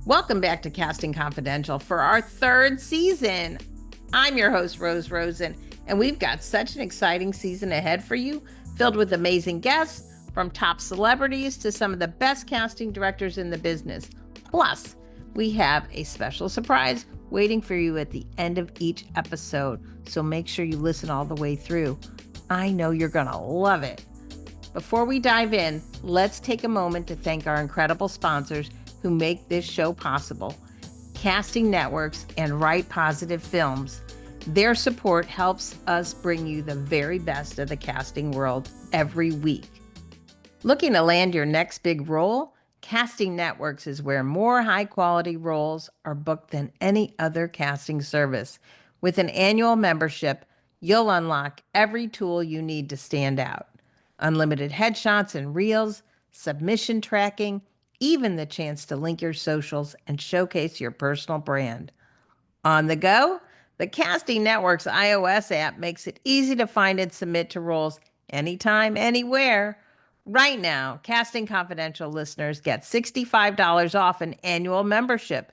Welcome back to Casting Confidential for our third season. I'm your host, Rosen, and we've got such an exciting season ahead for you, filled with amazing guests, from top celebrities to some of the best casting directors in the business. Plus, we have a special surprise waiting for you at the end of each episode, so make sure you listen all the way through. I know you're gonna love it. Before we dive in, let's take a moment to thank our incredible sponsors who make this show possible: Casting Networks and Wright Positive Films. Their support helps us bring you the very best of the casting world every week. Looking to land your next big role? Casting Networks is where more high-quality roles are booked than any other casting service. With an annual membership, you'll unlock every tool you need to stand out. Unlimited headshots and reels, submission tracking, even the chance to link your socials and showcase your personal brand. On the go, the Casting Network's iOS app makes it easy to find and submit to roles anytime, anywhere. Right now, Casting Confidential listeners get $65 off an annual membership.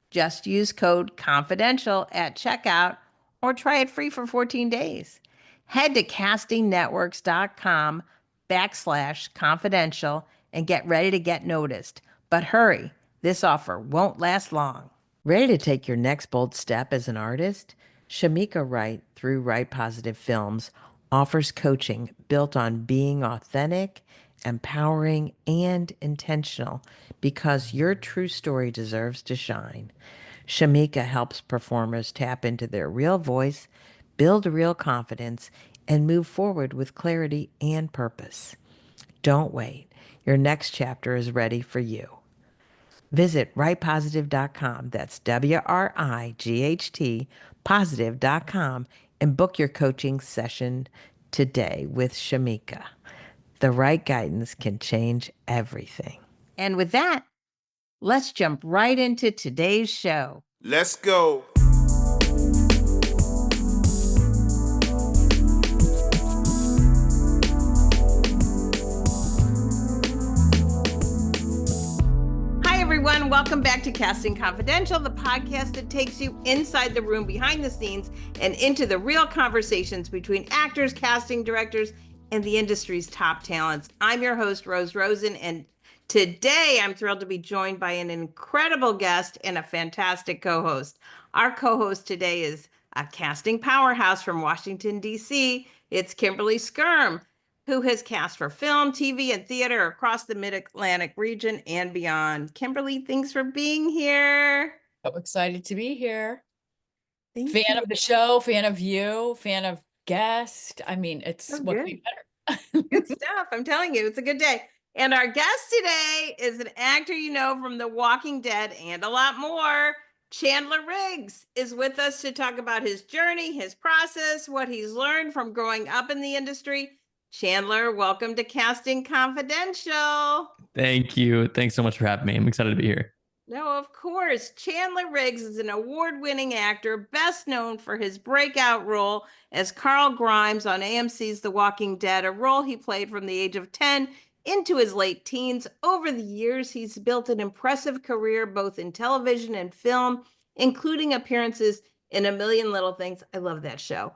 Just use code CONFIDENTIAL at checkout or try it free for 14 days. Head to castingnetworks.com/confidential and get ready to get noticed. But hurry, this offer won't last long. Ready to take your next bold step as an artist? Shamika Wright, through Wright Positive Films, offers coaching built on being authentic, empowering, and intentional, because your true story deserves to shine. Shamika helps performers tap into their real voice, build real confidence, and move forward with clarity and purpose. Don't wait. Your next chapter is ready for you. Visit wrightpositive.com, that's WRIGHT positive.com, and book your coaching session today with Shamika. The right guidance can change everything. And with that, let's jump right into today's show. Let's go. Everyone, welcome back to Casting Confidential, the podcast that takes you inside the room, behind the scenes, and into the real conversations between actors, casting directors, and the industry's top talents. I'm your host, Rosen, and today I'm thrilled to be joined by an incredible guest and a fantastic co-host. Our co-host today is a casting powerhouse from Washington, D.C. It's Kimberly Skyrme, who has cast for film, TV, and theater across the Mid-Atlantic region and beyond. Kimberly, thanks for being here. So excited to be here. Thank fan you. of the show, fan of you, fan of guest. I mean, it's what could be better. Good stuff. I'm telling you, it's a good day. And our guest today is an actor you know from The Walking Dead and a lot more. Chandler Riggs is with us to talk about his journey, his process, what he's learned from growing up in the industry. Chandler, welcome to Casting Confidential. Thank you. Thanks so much for having me. I'm excited to be here. No, of course. Chandler Riggs is an award-winning actor, best known for his breakout role as Carl Grimes on AMC's The Walking Dead, a role he played from the age of 10 into his late teens. Over the years, he's built an impressive career both in television and film, including appearances in A Million Little Things. I love that show.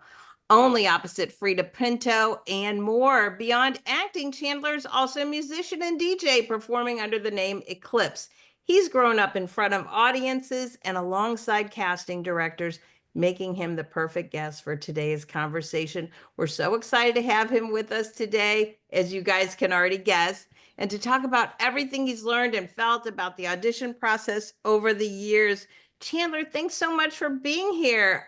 Only Opposite Frida Pinto, and more. Beyond acting, Chandler's also a musician and DJ, performing under the name Eclipse. He's grown up in front of audiences and alongside casting directors, making him the perfect guest for today's conversation. We're so excited to have him with us today, as you guys can already guess, and to talk about everything he's learned and felt about the audition process over the years. Chandler, thanks so much for being here.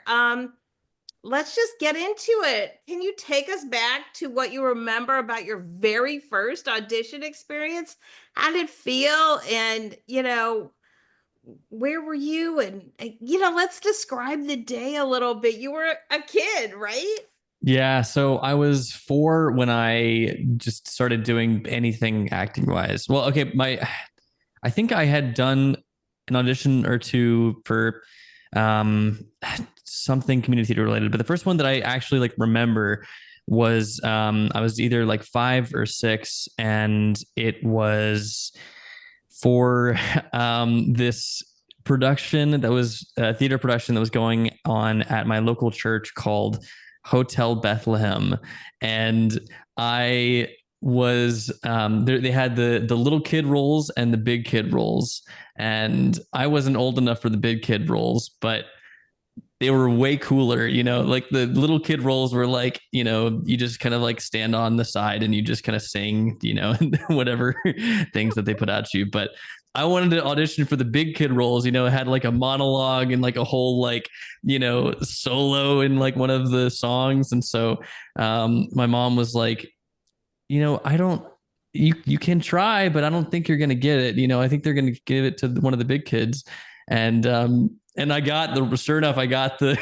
Let's just get into it. Can you take us back to what you remember about your very first audition experience? How did it feel? And, where were you? And, let's describe the day a little bit. You were a kid, right? Yeah. So I was 4 when I just started doing anything acting wise. Well, okay. I think I had done an audition or two for, something community theater related, but the first one that I actually remember was I was either 5 or 6, and it was for this production that was a theater production that was going on at my local church called Hotel Bethlehem. And I was they had the little kid roles and the big kid roles. And I wasn't old enough for the big kid roles, but they were way cooler, like the little kid roles were like, you just kind of like stand on the side and you just kind of sing, whatever things that they put at you. But I wanted to audition for the big kid roles, it had like a monologue and like a whole like, solo in like one of the songs. And so my mom was like, I don't, you can try, but I don't think you're going to get it. I think they're going to give it to one of the big kids. And I got sure enough, I got the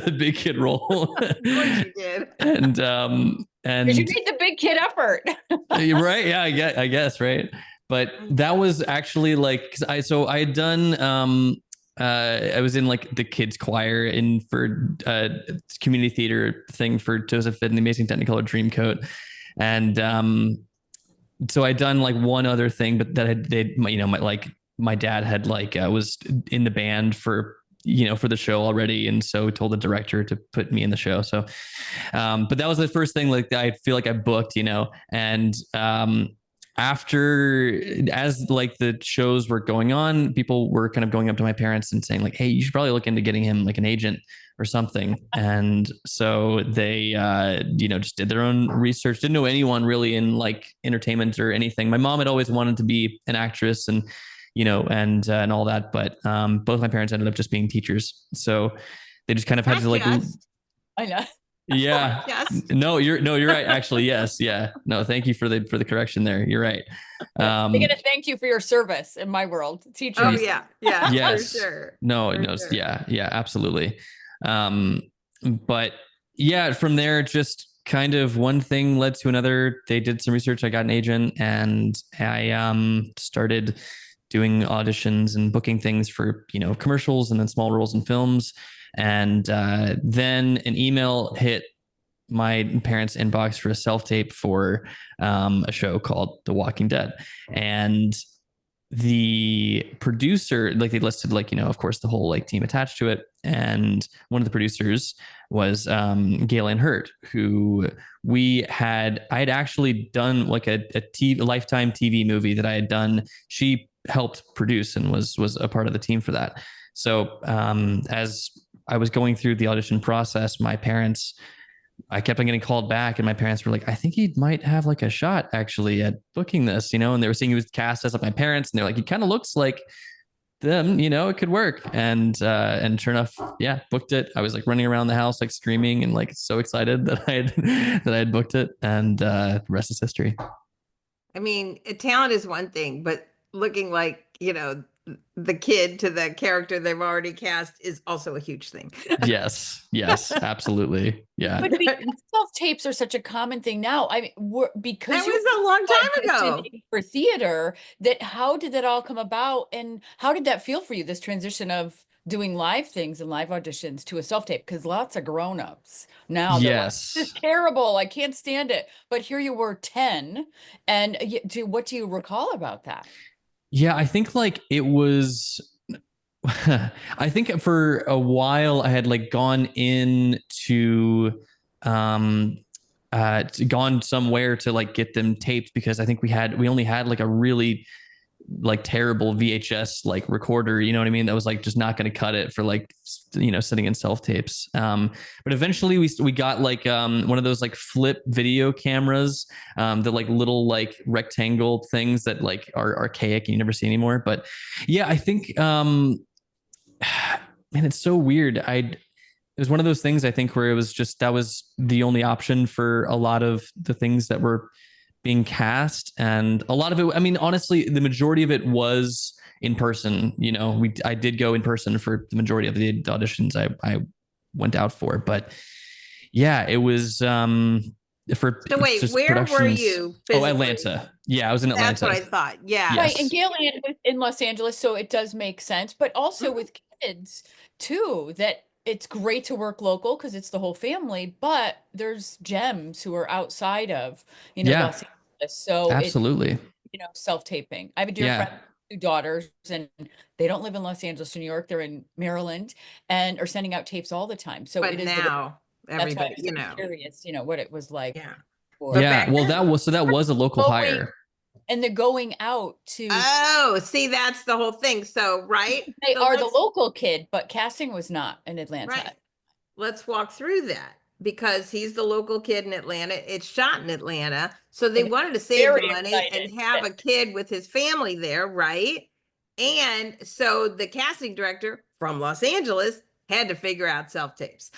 the big kid role. Of course you did. and you made the big kid effort. Right? Yeah, I guess right. But that was actually like I had done I was in like the kids choir for community theater thing for Joseph and the Amazing Technicolor Dreamcoat, and so I'd done like one other thing, but that my dad had was in the band for the show already. And so told the director to put me in the show. So, but that was the first thing like I feel like I booked, and after, as like the shows were going on, people were kind of going up to my parents and saying like, hey, you should probably look into getting him like an agent or something. And so they, just did their own research. Didn't know anyone really in like entertainment or anything. My mom had always wanted to be an actress and and all that. But both my parents ended up just being teachers. So they just kind of had to like, I know. Yeah. Yes. No, you're right. Actually, yes. Yeah. No, thank you for the correction there. You're right. They're gonna thank you for your service in my world, teachers. Oh yeah. Yeah. Yes. For sure. No, Sure. Yeah, absolutely. But yeah, from there, just kind of one thing led to another. They did some research. I got an agent, and I started doing auditions and booking things for commercials and then small roles in films. And then an email hit my parents' inbox for a self-tape for a show called The Walking Dead. And the producer, like they listed of course the whole like team attached to it. And one of the producers was Galen Hurt, who I had actually done like a Lifetime TV movie that I had done. She helped produce and was a part of the team for that. So as I was going through the audition process, I kept on getting called back, and my parents were like, I think he might have like a shot actually at booking this, and they were saying he was cast as like my parents, and they're like, he kind of looks like them, it could work. And sure enough, yeah, booked it. I was like running around the house, like screaming and like so excited that I had booked it, and the rest is history. I mean, talent is one thing, but looking like, the kid to the character they've already cast is also a huge thing. Yes, absolutely. Yeah. But because self-tapes are such a common thing now, I mean, because that was a long time ago for theater, how did that all come about? And how did that feel for you, this transition of doing live things and live auditions to a self-tape? Because lots of grown-ups now, yes, like, this is terrible, I can't stand it. But here you were 10, and what do you recall about that? Yeah, I think like it was, I think for a while I had like gone gone somewhere to like get them taped, because I think we only had like a really like terrible VHS like recorder, you know what I mean? That was like just not going to cut it for like, sitting in self tapes. But eventually we got like one of those like flip video cameras, the like little like rectangle things that like are archaic and you never see anymore. But yeah, I think, man, it's so weird. It was one of those things I think where it was just, that was the only option for a lot of the things that were being cast. And a lot of it, I mean, honestly, the majority of it was in person. I did go in person for the majority of the auditions I went out for. But yeah, it was for. So wait, where were you physically? Oh, Atlanta. Yeah, I was in Atlanta. That's what I thought. Yeah. Yes. Right. And Galen was in Los Angeles, so it does make sense. But also with kids too, that it's great to work local because it's the whole family, but there's gems who are outside of, Los Angeles. So absolutely. Self-taping. I have a dear friend two daughters, and they don't live in Los Angeles, New York. They're in Maryland, and are sending out tapes all the time. So But it is now that's why I everybody, was curious, what it was like yeah. for But Yeah. back Well, then, that was a local going hire. and the going out to oh, see, that's the whole thing. So, right. they So are the local kid, but casting was not in Atlanta. right. Let's walk through that because he's the local kid in Atlanta. It's shot in Atlanta. So they And wanted to save the very money and excited. have a kid with his family there, right? And so the casting director from Los Angeles had to figure out self-tapes.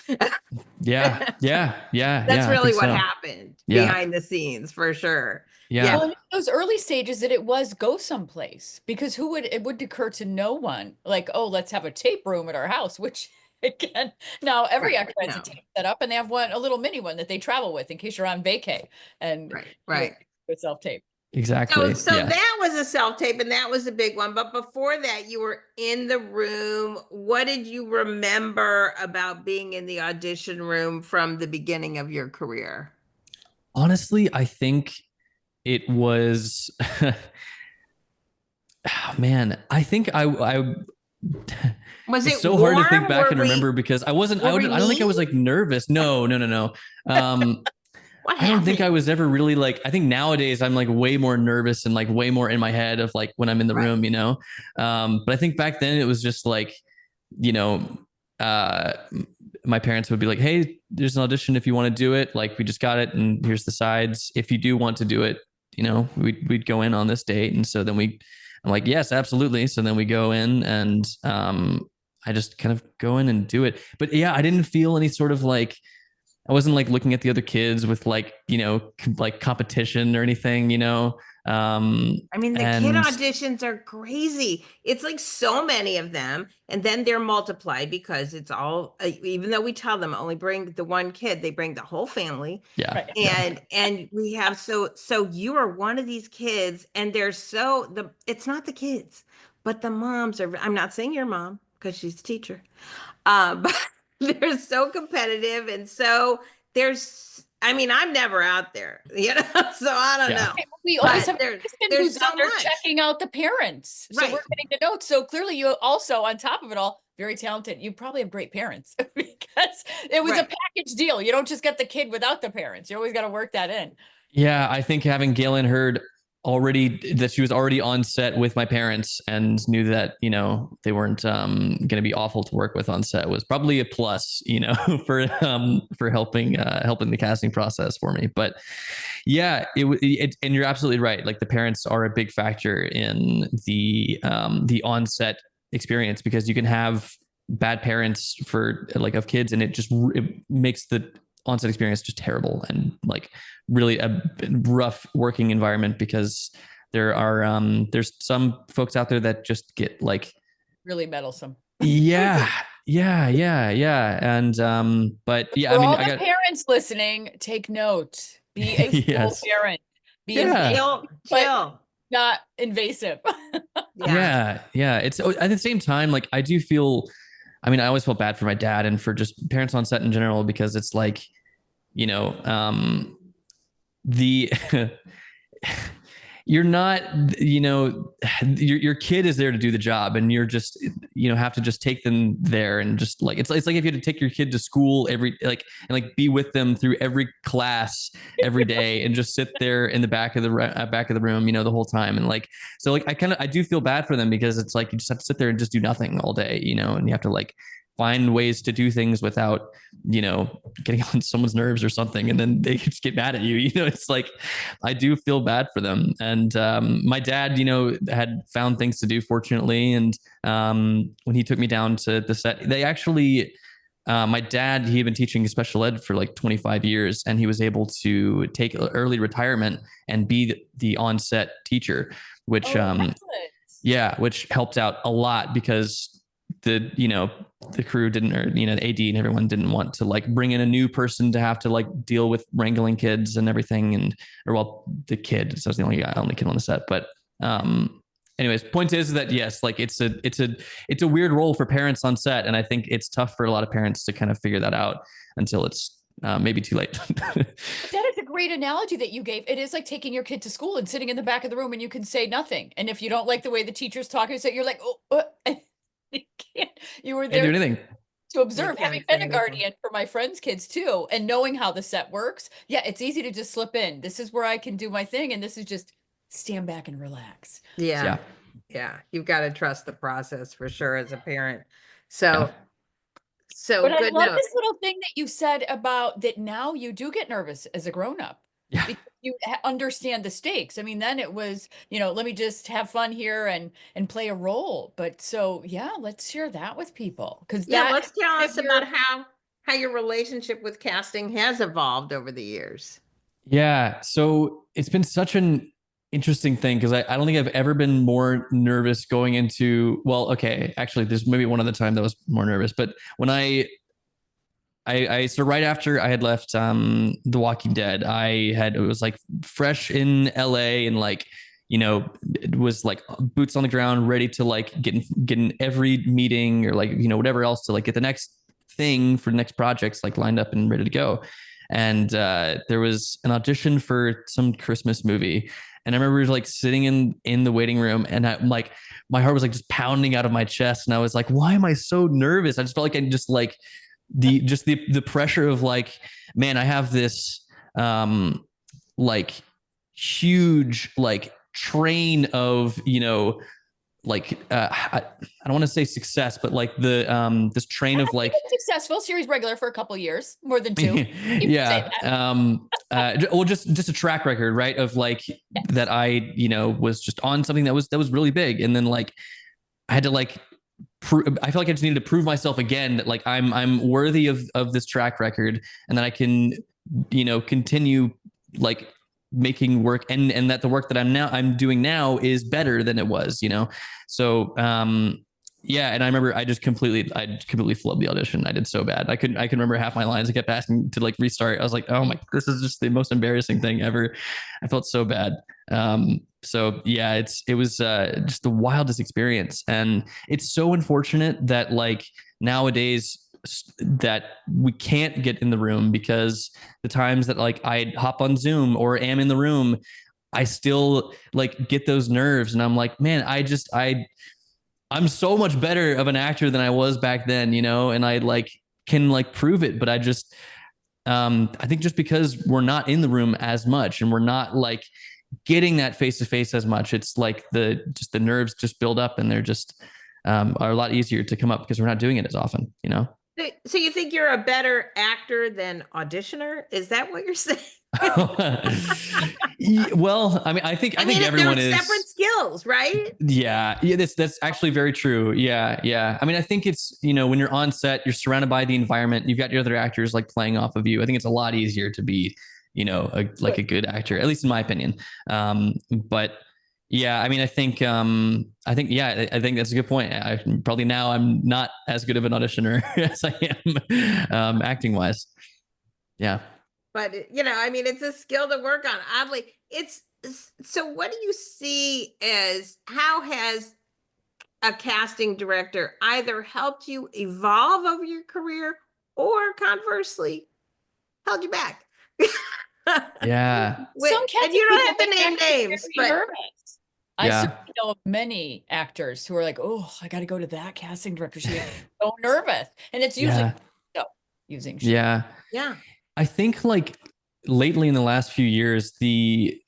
Yeah. Yeah. That's I really think what so. happened Yeah. behind the scenes for sure. Yeah. Well, in those early stages that it was go someplace, because it would occur to no one like, oh, let's have a tape room at our house, which again, now every Right, actor has no. a tape set up, and they have a little mini one that they travel with in case you're on vacay and Right. with self-tape. Exactly. So Yeah. that was a self-tape and that was a big one. But before that, you were in the room. What did you remember about being in the audition room from the beginning of your career? Honestly, I think it was man, I think I Was it's it so warm? hard to think back and Were we- remember because I wasn't were we I don't think I was mean? like nervous. No. What I don't think I happened? was ever really like, I think nowadays I'm like way more nervous and like way more in my head of like when I'm in the Right. room, you know? But I think back then it was just like, you know, uh, my parents would be like, hey, there's an audition if you want to do it. Like we just got it and here's the sides. If you do want to do it, you know, we'd go in on this date. And so then I'm like, yes, absolutely. So then we go in and I just kind of go in and do it. But yeah, I didn't feel any sort of like, I wasn't like looking at the other kids with like, you know, like competition or anything, you know? I mean, the and kid auditions are crazy. It's like so many of them, and then they're multiplied because it's all. Even though we tell them only bring the one kid, they bring the whole family. yeah. Right. Yeah. And we have so you are one of these kids, and they're so it's not the kids, but the moms are. I'm not saying your mom because she's a teacher, but they're so competitive and so there's. I mean, I'm never out there, you know, so I don't Yeah. know. We always But have a assistant there's who's out so there much. checking out the parents. So Right. we're getting the notes. So clearly you also, on top of it all, very talented. You probably have great parents because it was a Right. package deal. You don't just get the kid without the parents. You always got to work that in. Yeah. I think having Galen heard that she was already on set with my parents and knew that, you know, they weren't going to be awful to work with on set was probably a plus, you know, for helping the casting process for me. But yeah, and you're absolutely right. Like the parents are a big factor in the on-set experience because you can have bad parents for like of kids and it makes the on-set experience just terrible and like really a rough working environment because there's some folks out there that just get like really meddlesome. Yeah. And but yeah, For I mean all the parents listening, take note. Be a Yes. full parent. Be Chill. not invasive. Yeah. It's at the same time, like I do feel, I mean, I always felt bad for my dad and for just parents on set in general, because it's like, you know, the you're not, you know, your kid is there to do the job and you're just, you know, have to just take them there and just like, it's like if you had to take your kid to school and be with them through every class every day and just sit there in the back of the room, you know, the whole time. And like, so like, I do feel bad for them because it's like, you just have to sit there and just do nothing all day, you know, and you have to like find ways to do things without, you know, getting on someone's nerves or something. And then they just get mad at you. You know, it's like, I do feel bad for them. And my dad, you know, had found things to do, fortunately. And when he took me down to the set, they actually, my dad, he had been teaching special ed for like 25 years and he was able to take early retirement and be the on-set teacher, which, which helped out a lot because the crew didn't, or, you know, the AD and everyone didn't want to like bring in a new person to have to like deal with wrangling kids and everything. The kid, so I was the only kid on the set. But anyways, point is that yes, like it's a weird role for parents on set. And I think it's tough for a lot of parents to kind of figure that out until it's maybe too late. That is a great analogy that you gave. It is like taking your kid to school and sitting in the back of the room and you can say nothing. And if you don't like the way the teacher's talking, so you're like, oh, you can't. You were Can't there do anything. to observe, can't having say been a anything. guardian for my friends' kids too, and knowing how the set works. Yeah, it's easy to just slip in. This is where I can do my thing, and this is just stand back and relax. Yeah. Yeah. You've got to trust the process for sure as a parent. So, Yeah. But I good love note. this little thing that you said about that now you do get nervous as a grown-up. Yeah. Because you understand the stakes. I mean, then it was, let me just have fun here and play a role. But so yeah, let's share that with people. Because Yeah, that let's tell kind us of about how your relationship with casting has evolved over the years. Yeah. So it's been such an interesting thing because I don't think I've ever been more nervous going into, well, okay, actually, there's maybe one other time that was more nervous, but when so right after I had left The Walking Dead, it was like fresh in LA and like, it was like boots on the ground, ready to like get in every meeting or like, whatever else to like get the next thing for the next projects like lined up and ready to go. And there was an audition for some Christmas movie. And I remember like sitting in the waiting room and I'm like, my heart was like just pounding out of my chest. And I was like, why am I so nervous? I just felt like I just like, the pressure of like, man, I have this like huge like train of like I don't want to say success, but like the this train of like successful series regular for a couple of years, more than 2. yeah well just a track record, right, of like that I was just on something that was really big, and then like I had to like I feel like I just needed to prove myself again that like I'm worthy of this track record, and that I can continue like making work, and that the work that I'm doing now is better than it was, so yeah. And I remember I completely flubbed the audition. I did so bad. I couldn't remember half my lines. I kept asking to like restart. I was like, oh my, this is just the most embarrassing thing ever. I felt so bad. So yeah, it was just the wildest experience. And it's so unfortunate that like nowadays that we can't get in the room, because the times that like I hop on Zoom or am in the room, I still like get those nerves, and I'm like, man, I'm so much better of an actor than I was back then, and I like can like prove it. But I just, I think just because we're not in the room as much and we're not like getting that face to face as much, it's like the nerves just build up, and they're just are a lot easier to come up because we're not doing it as often, So you think you're a better actor than auditioner? Is that what you're saying? Well, I mean, I think everyone is separate skills, right? Yeah. That's actually very true. Yeah. I mean, I think it's, when you're on set, you're surrounded by the environment, you've got your other actors like playing off of you. I think it's a lot easier to be, a good actor, at least in my opinion. But yeah, I mean, I think that's a good point. Probably now I'm not as good of an auditioner as I am acting wise. Yeah. But I mean, it's a skill to work on. Oddly, so what do you see as, how has a casting director either helped you evolve over your career or conversally held you back? Yeah. And you don't have to name names, but nervous. I certainly know of many actors who are like, oh, I got to go to that casting director. She's so nervous. And it's usually using shit. Yeah. I think like lately in the last few years, the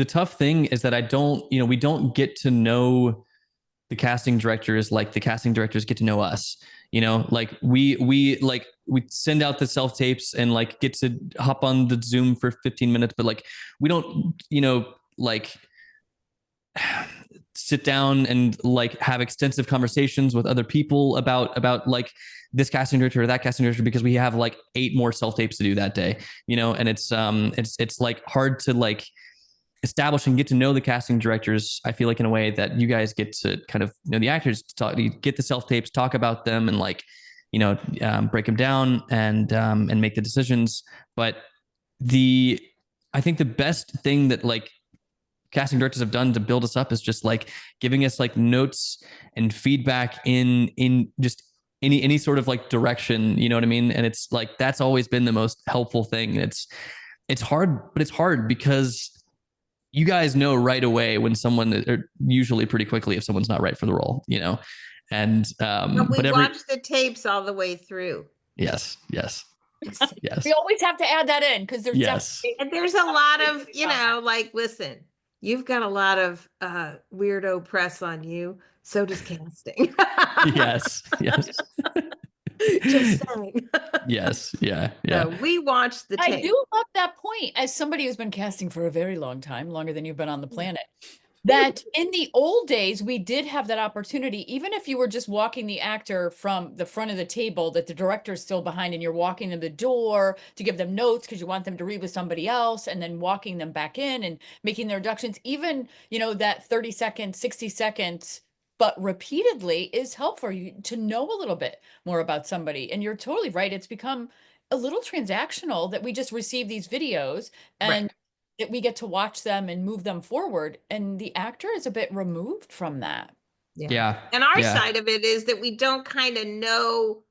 tough thing is that we don't get to know the casting directors like the casting directors get to know us. Like we send out the self tapes and like get to hop on the Zoom for 15 minutes, but like we don't, like sit down and like have extensive conversations with other people about like this casting director or that casting director, because we have like 8 more self tapes to do that day, and it's like hard to like establish and get to know the casting directors. I feel like in a way that you guys get to kind of the actors, you get the self tapes, talk about them, and like, break them down and make the decisions. But I think the best thing that like casting directors have done to build us up is just like giving us like notes and feedback in any sort of like direction, you know what I mean? And it's like, that's always been the most helpful thing. It's hard, but it's hard because you guys know right away when someone, or usually pretty quickly, if someone's not right for the role, you know? And, but we watch the tapes all the way through. Yes. Yes. Yes. We always have to add that in because there's and there's a lot of, you know, like, listen, you've got a lot of weirdo press on you. So does casting. Yes. Just saying. Yes. Yeah. We watched the tape. I do love that point, as somebody who's been casting for a very long time, longer than you've been on the planet, that in the old days, we did have that opportunity, even if you were just walking the actor from the front of the table, that the director's still behind and you're walking them the door to give them notes because you want them to read with somebody else, and then walking them back in and making their introductions. Even, you know, that 30 seconds, 60 seconds, but repeatedly is helpful for you to know a little bit more about somebody. And you're totally right. It's become a little transactional that we just receive these videos and that we get to watch them and move them forward. And the actor is a bit removed from that. Yeah. And our side of it is that we don't kind of know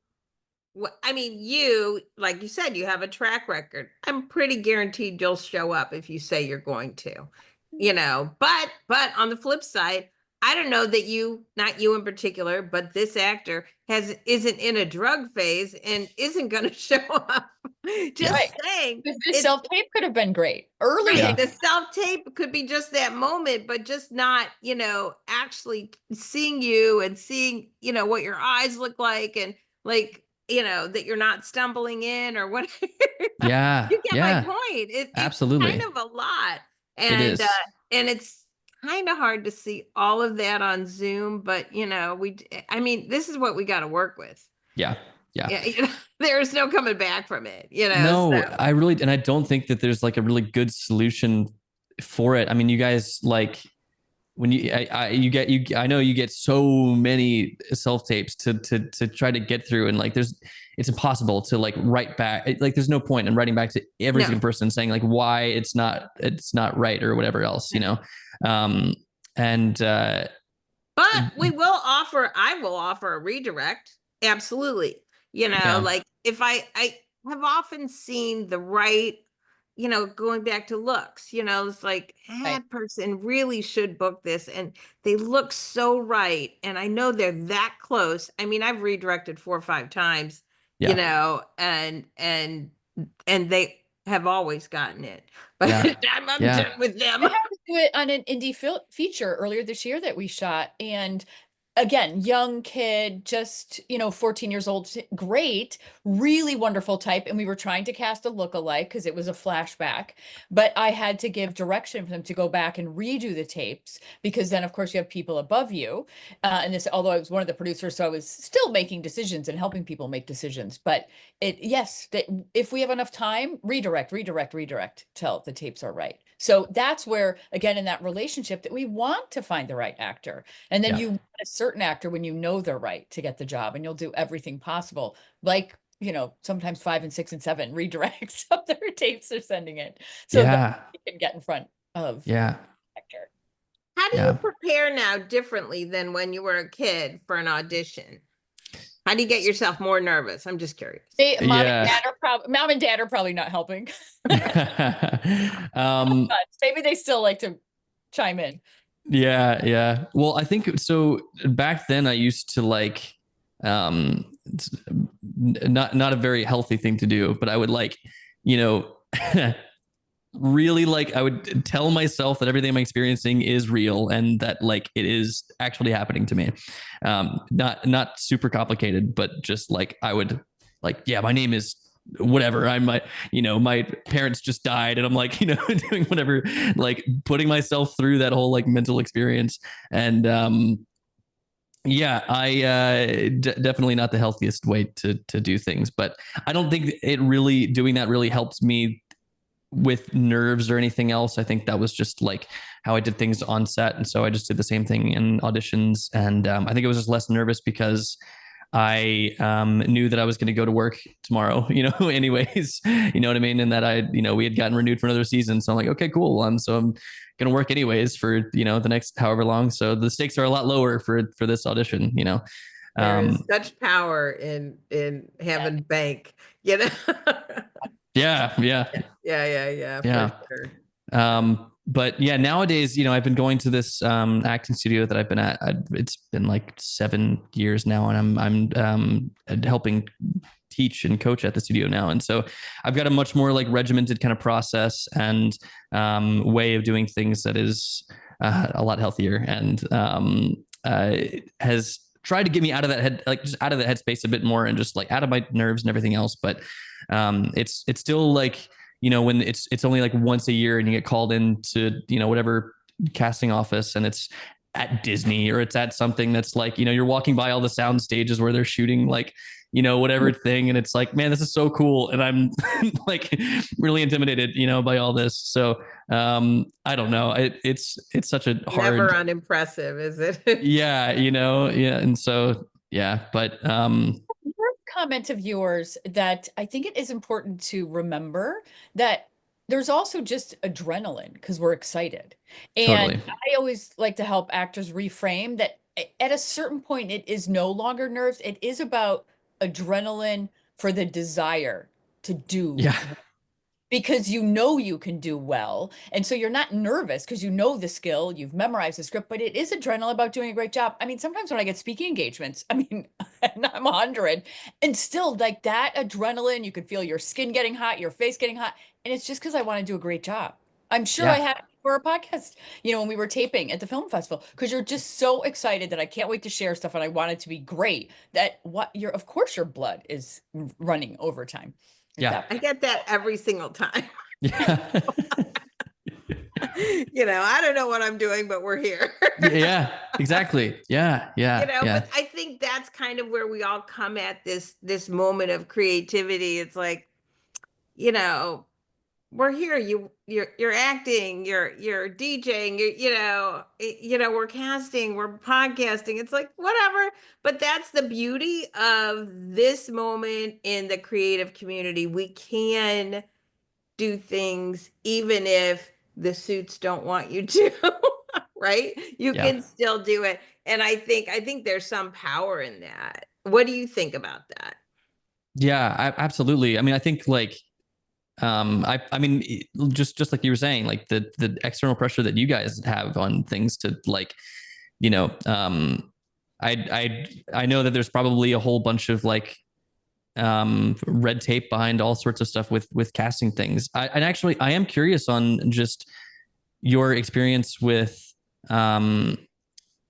what, I mean, you, like you said, you have a track record. I'm pretty guaranteed you'll show up if you say you're going to, you know, but on the flip side, I don't know that you, not you in particular, but this actor isn't in a drug phase and isn't going to show up. Just saying. The self-tape could have been great early. Right, the self-tape could be just that moment, but just not, you know, actually seeing you and seeing, you know, what your eyes look like, and like, you know, that you're not stumbling in or whatever. Yeah. You get my point. It's absolutely kind of a lot. And it is. And it's kind of hard to see all of that on Zoom, but you know, I mean, this is what we got to work with. Yeah. You know, there's no coming back from it, you know. No, and I don't think that there's like a really good solution for it. I mean, you guys, like, when I know you get so many self tapes to try to get through, and like it's impossible to like write back. Like there's no point in writing back to every single person saying like why it's not right or whatever else, you know. But I will offer a redirect. Absolutely. You know, like if I have often seen the right, you know, going back to looks, you know, it's like that person really should book this and they look so right. And I know they're that close. I mean, I've redirected 4 or 5 times, you know, and they have always gotten it, but I'm done with them. I had to do it on an indie feature earlier this year that we shot, and again, young kid, just, you know, 14 years old, great, really wonderful type. And we were trying to cast a lookalike because it was a flashback, but I had to give direction for them to go back and redo the tapes, because then of course you have people above you. And this, although I was one of the producers, so I was still making decisions and helping people make decisions, but if we have enough time, redirect till the tapes are right. So that's where, again, in that relationship, that we want to find the right actor. And then you want a certain actor when you know they're right to get the job, and you'll do everything possible. Like, you know, sometimes 5 and 6 and 7 redirects of their tapes they're sending in. So that you can get in front of actor. How do you prepare now differently than when you were a kid for an audition? How do you get yourself more nervous? I'm just curious. Mom and dad are probably not helping. Maybe they still like to chime in. Yeah. Well, I think so. Back then, I used to like, not a very healthy thing to do, but I would like, you know, really like I would tell myself that everything I'm experiencing is real and that like it is actually happening to me. Not super complicated, but just like I would like, yeah, my name is whatever. My parents just died, and I'm like, you know, doing whatever, like putting myself through that whole like mental experience. And definitely not the healthiest way to do things, but I don't think doing that really helps me with nerves or anything else. I think that was just like how I did things on set. And so I just did the same thing in auditions. And I think it was just less nervous because I knew that I was going to go to work tomorrow, you know, anyways, you know what I mean? And that we had gotten renewed for another season. So I'm like, okay, cool. So I'm going to work anyways for, you know, the next however long. So the stakes are a lot lower for this audition, you know? There is Um, such power in having bank, you know. yeah, yeah, For sure. but yeah, nowadays, I've been going to this acting studio that I've been at. It's been like 7 years now, and I'm helping teach and coach at the studio now. And so I've got a much more like regimented kind of process and way of doing things that is a lot healthier and has tried to get me out of that head, like just out of the headspace a bit more and just like out of my nerves and everything else. But it's still like, when it's only like once a year and you get called into, whatever casting office and it's at Disney or it's at something that's like, you're walking by all the sound stages where they're shooting like, whatever thing. And it's like, man, this is so cool. And I'm like really intimidated, by all this. So I don't know. It's such a hard, never unimpressive, is it? yeah. Yeah. And so, yeah, but comment of yours that I think it is important to remember that there's also just adrenaline because we're excited. And totally. I always like to help actors reframe that at a certain point, it is no longer nerves. It is about adrenaline for the desire to do Yeah. because you can do well. And so you're not nervous because you know the skill, you've memorized the script, but it is adrenaline about doing a great job. I mean, sometimes when I get speaking engagements, I mean, and I'm 100 and still like that adrenaline, you can feel your skin getting hot, your face getting hot. And it's just because I want to do a great job. I'm sure I Yeah. had for a podcast, when we were taping at the film festival, because you're just so excited that I can't wait to share stuff and I want it to be great that of course your blood is running overtime. Yeah. I get that every single time. Yeah. I don't know what I'm doing, but we're here. Yeah, exactly. Yeah. Yeah. Yeah. But I think that's kind of where we all come at this moment of creativity. It's like, we're here. You're acting, you're DJing, we're casting, we're podcasting. It's like whatever. But that's the beauty of this moment in the creative community. We can do things even if the suits don't want you to, right? You Yeah. can still do it. And I think there's some power in that. What do you think about that? Yeah, absolutely. I mean, I think like I mean, just like you were saying, like the external pressure that you guys have on things to like, I know that there's probably a whole bunch of like red tape behind all sorts of stuff with casting things. And actually I am curious on just your experience with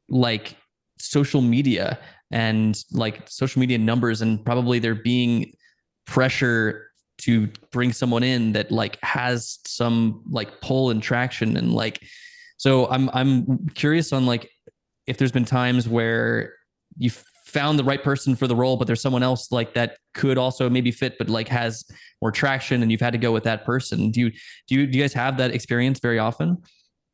like social media and like social media numbers and probably there being pressure to bring someone in that like has some like pull and traction and like so I'm curious on like if there's been times where you found the right person for the role but there's someone else like that could also maybe fit but like has more traction and you've had to go with that person. Do you guys have that experience very often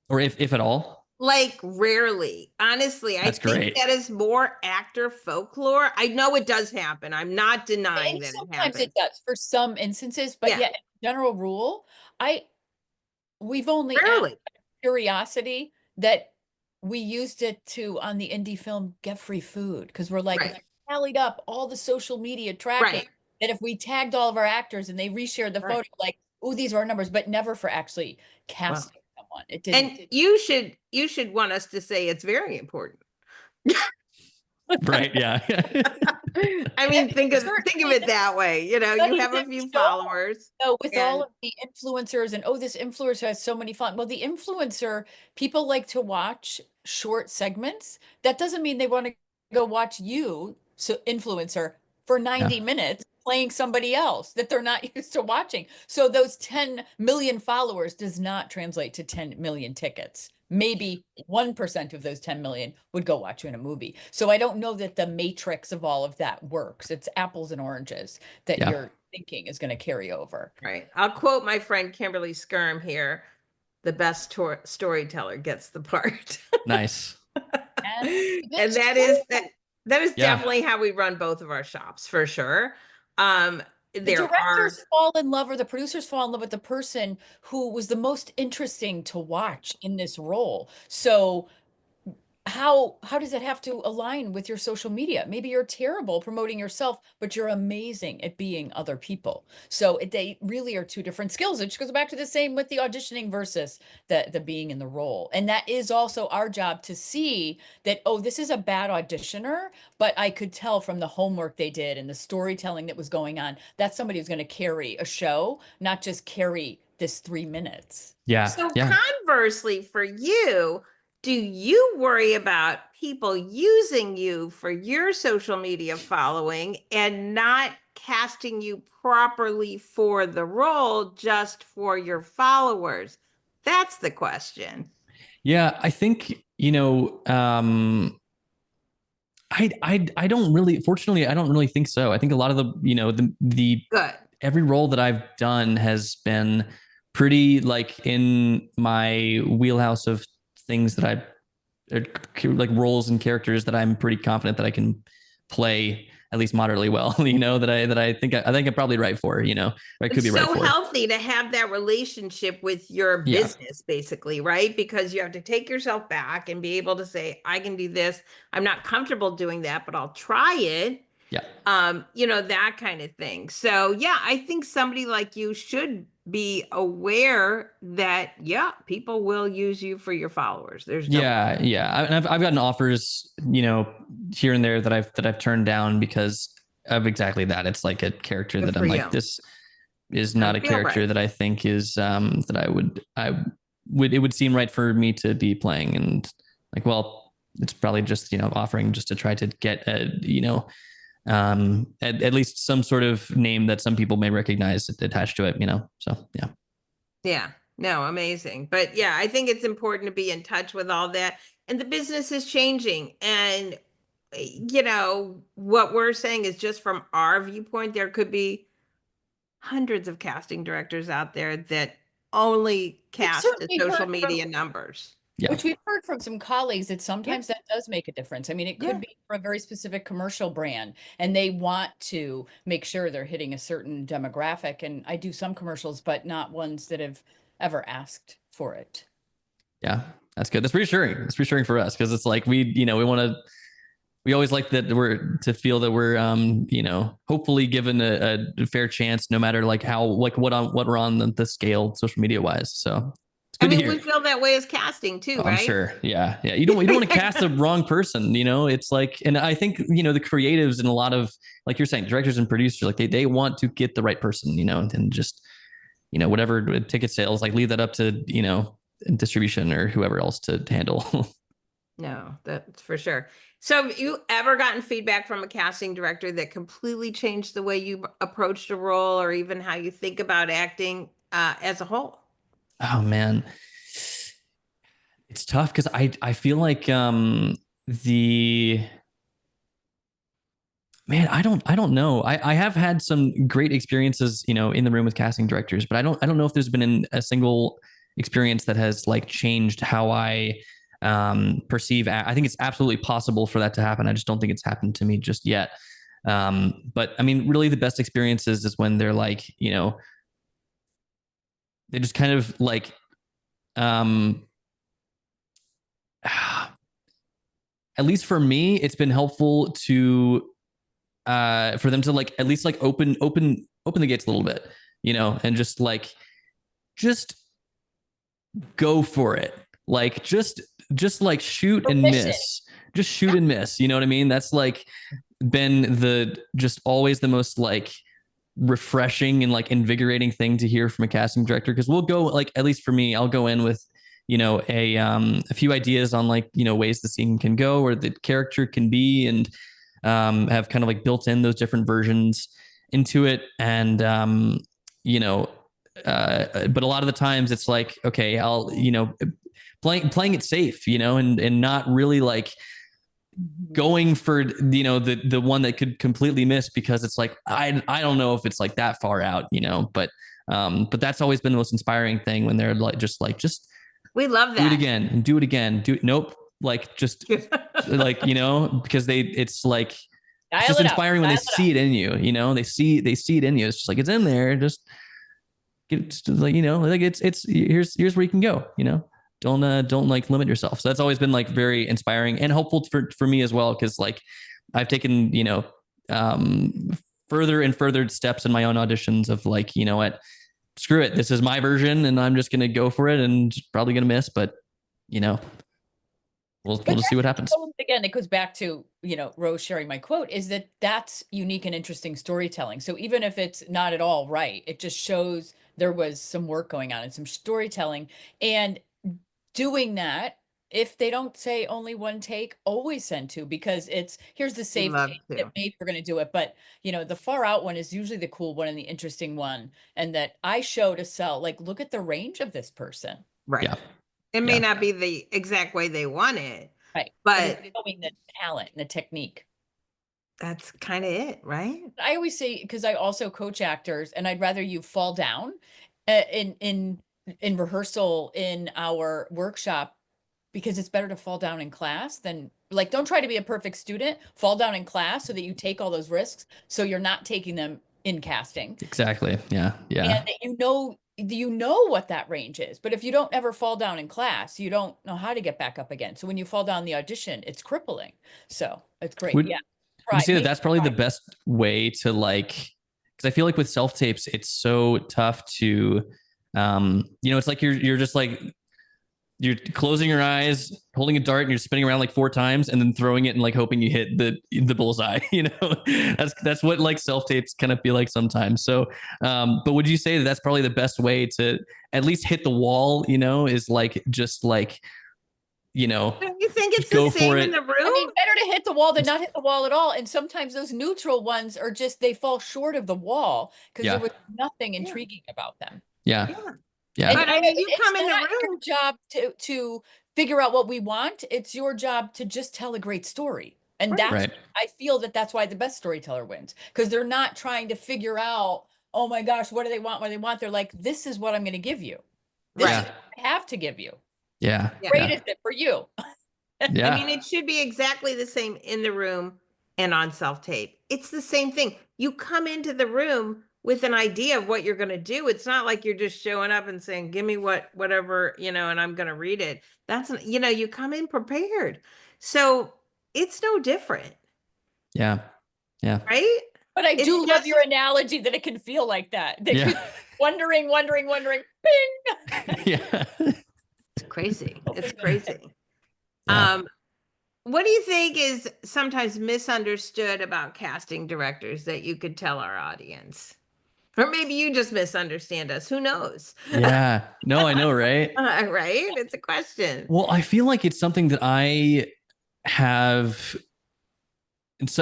or if at all? Like rarely, honestly. That's I think great. that is more actor folklore. I know it does happen. I'm not denying And that it sometimes happens. it does for some instances, but Yeah. general rule, we've only Rarely. asked curiosity that we used it to on the indie film get free food because we're like, if Right. we tallied up all the social media tracking, Right. that if we tagged all of our actors and they reshared the Right. photo, like, oh, these are our numbers, but never for actually casting someone. It didn't. And you should want us to say it's very important. Right. Yeah. I mean, think of Certainly it that way. You have a few followers. So with all and- of the influencers and this influencer has so many fun. Well, the influencer, people like to watch short segments. That doesn't mean they want to go watch you, so influencer, for 90 minutes playing somebody else that they're not used to watching. So those 10 million followers does not translate to 10 million tickets. Maybe 1% of those 10 million would go watch you in a movie. So I don't know that the matrix of all of that works. It's apples and oranges that you're thinking is going to carry over. Right. I'll quote my friend Kimberly Skyrme here. The best storyteller gets the part. Nice. And that is definitely how we run both of our shops for sure. The directors fall in love or the producers fall in love with the person who was the most interesting to watch in this role. So how does it have to align with your social media? Maybe you're terrible promoting yourself, but you're amazing at being other people. So they really are two different skills. It just goes back to the same with the auditioning versus the being in the role. And that is also our job to see that, oh, this is a bad auditioner, but I could tell from the homework they did and the storytelling that was going on, that's somebody who's going to carry a show, not just carry this 3 minutes. Yeah. So Yeah. conversely, for you, do you worry about people using you for your social media following and not casting you properly for the role just for your followers? That's the question. Yeah. I think, I don't really, fortunately, I don't really think so. I think a lot of the Good. every role that I've done has been pretty like in my wheelhouse of things that like roles and characters that I'm pretty confident that I can play at least moderately well, that I think I'm probably right for, or I could It's be right so for. healthy to have that relationship with your Yeah. business, basically, right? Because you have to take yourself back and be able to say, I can do this. I'm not comfortable doing that, but I'll try it. Yeah. That kind of thing. So yeah, I think somebody like you should be aware that, yeah, people will use you for your followers. There's no Yeah. I've gotten offers, here and there that I've turned down because of exactly that. It's like a character Good that for I'm you. like, this is not a Feel character right. that I think is that it would seem right for me to be playing. And like, well, it's probably just, offering just to try to get at least some sort of name that some people may recognize attached to it, so yeah. Yeah, no, amazing. But yeah, I think it's important to be in touch with all that. And the business is changing. And, what we're saying is just from our viewpoint, there could be hundreds of casting directors out there that only We've cast to certainly social heard from media numbers. Yeah. Which we've heard from some colleagues that Yeah. sometimes that does make a difference. I mean, it Yeah. could be for a very specific commercial brand and they want to make sure they're hitting a certain demographic. And I do some commercials, but not ones that have ever asked for it. Yeah, that's good. That's reassuring. It's reassuring for us because it's like we always like that we're to feel that we're hopefully given a fair chance no matter like how like what we're on the scale social media wise. So it's good to hear. We feel that way as casting too, right? I'm sure. Yeah. You don't want to cast the wrong person, it's like, and I think, the creatives and a lot of, like you're saying, directors and producers, like they want to get the right person, and just, whatever ticket sales, like leave that up to, distribution or whoever else to handle. No, that's for sure. So have you ever gotten feedback from a casting director that completely changed the way you approached a role or even how you think about acting as a whole? Oh man. It's tough because I feel like the man, I don't know. I have had some great experiences, in the room with casting directors, but I don't know if there's been a single experience that has like changed how I perceive. I think it's absolutely possible for that to happen. I just don't think it's happened to me just yet. But I mean, really the best experiences is when they're like, they just kind of like at least for me, it's been helpful to for them to like at least like open the gates a little bit, and just go for it. Like just like shoot and miss. Just shoot and miss. You know what I mean? That's like been the just always the most like refreshing and like invigorating thing to hear from a casting director, because we'll go like, at least for me, I'll go in with a few ideas on like ways the scene can go or the character can be, and have kind of like built in those different versions into it. And but a lot of the times it's like, okay, I'll playing it safe, and not really like going for the one that could completely miss, because it's like I don't know if it's like that far out, but that's always been the most inspiring thing when they're just we love that. Do it again. Nope. Like just like, because it's like it's just inspiring when they see it in you, they see it in you. It's just like, it's in there. Just get like, like it's here's where you can go, don't like limit yourself. So that's always been like very inspiring and helpful for me as well. Cause like I've taken, further and further steps in my own auditions of like, you know what, screw it. This is my version and I'm just going to go for it and probably going to miss, but we'll just see what happens. Again, it goes back to, Rose sharing my quote is that's unique and interesting storytelling. So even if it's not at all right, it just shows there was some work going on and some storytelling, and doing that. If they don't say only one take, always send two, because here's the safe take that maybe we're going to do it. But, the far out one is usually the cool one and the interesting one. And that I show to sell, like, look at the range of this person. Right. Yeah. It may not be the exact way they want it. Right. But showing the talent and the technique. That's kind of it, right? I always say, because I also coach actors, and I'd rather you fall down in rehearsal in our workshop, because it's better to fall down in class than, like, don't try to be a perfect student, fall down in class so that you take all those risks. So you're not taking them in casting. Exactly. Yeah. Yeah. And you know what that range is, but if you don't ever fall down in class, you don't know how to get back up again. So when you fall down the audition, it's crippling. So it's great. Would you say that's probably the best way to, like, because I feel like with self tapes, it's so tough to, it's like you're just like, you're closing your eyes, holding a dart, and you're spinning around like 4 times and then throwing it and like hoping you hit the bullseye. That's what like self tapes kind of feel like sometimes. So, but would you say that that's probably the best way to at least hit the wall? Is like just like, Don't you think it's go the same for it. in the room? I mean, better to hit the wall than not hit the wall at all. And sometimes those neutral ones are just, they fall short of the wall because there was nothing intriguing about them. Yeah. And But I mean, you come in the room. room. It's your job to figure out what we want. It's your job to just tell a great story. And I feel that's why the best storyteller wins, because they're not trying to figure out, oh my gosh, what do they want? What do they want? They're like, this is what I'm going to give you. This is what I have to give you. Yeah. Great is it for you? I mean, it should be exactly the same in the room and on self-tape. It's the same thing. You come into the room with an idea of what you're going to do. It's not like you're just showing up and saying, give me whatever, and I'm going to read it. That's, you come in prepared. So it's no different. Yeah. Yeah. Right? But I do love your analogy that it can feel like that. They keep wondering, bing. Yeah. It's crazy. It's crazy. Yeah. What do you think is sometimes misunderstood about casting directors that you could tell our audience? Or maybe you just misunderstand us. Who knows? Yeah. No, I know, right? Right? It's a question. Well, I feel like it's something that I have. It's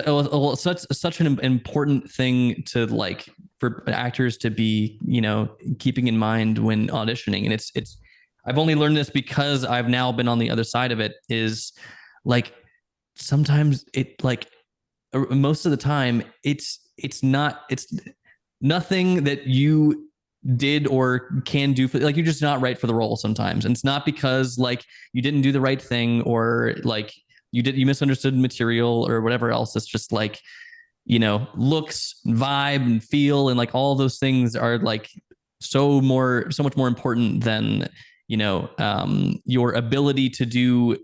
such an important thing to, like, for actors to be, keeping in mind when auditioning. And it's I've only learned this because I've now been on the other side of it, is like, sometimes it, like, most of the time it's nothing that you did or can do for, like, you're just not right for the role sometimes. And it's not because, like, you didn't do the right thing or like you misunderstood material or whatever else. It's just like, looks, vibe, and feel, and like all those things are like so much more important than, your ability to do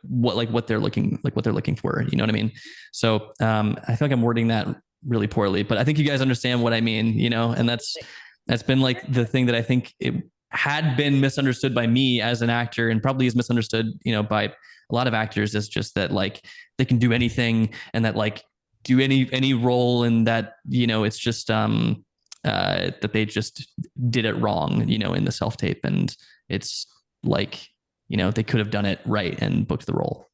what they're looking for. You know what I mean? So I feel like I'm wording that really poorly, but I think you guys understand what I mean, and that's been like the thing that I think it had been misunderstood by me as an actor, and probably is misunderstood, by a lot of actors, is just that, like, they can do anything and that, like, do any role, and that, it's just that they just did it wrong, in the self-tape, and it's like, they could have done it right and booked the role.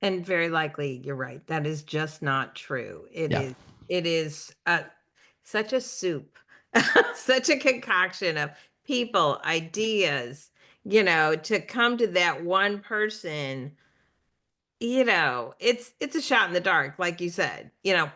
And very likely you're right. That is just not true. It is such a soup, such a concoction of people, ideas, to come to that one person, it's a shot in the dark, like you said, Well,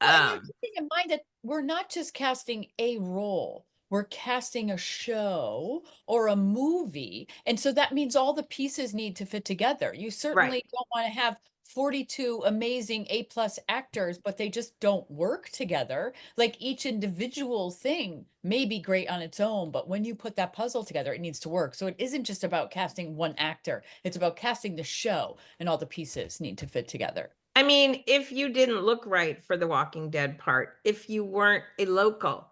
keeping in mind that we're not just casting a role, we're casting a show or a movie. And so that means all the pieces need to fit together. You certainly don't want to have 42 amazing A+ actors, but they just don't work together. Like each individual thing may be great on its own, but when you put that puzzle together, it needs to work. So it isn't just about casting one actor. It's about casting the show, and all the pieces need to fit together. I mean, if you didn't look right for the Walking Dead part, if you weren't a local,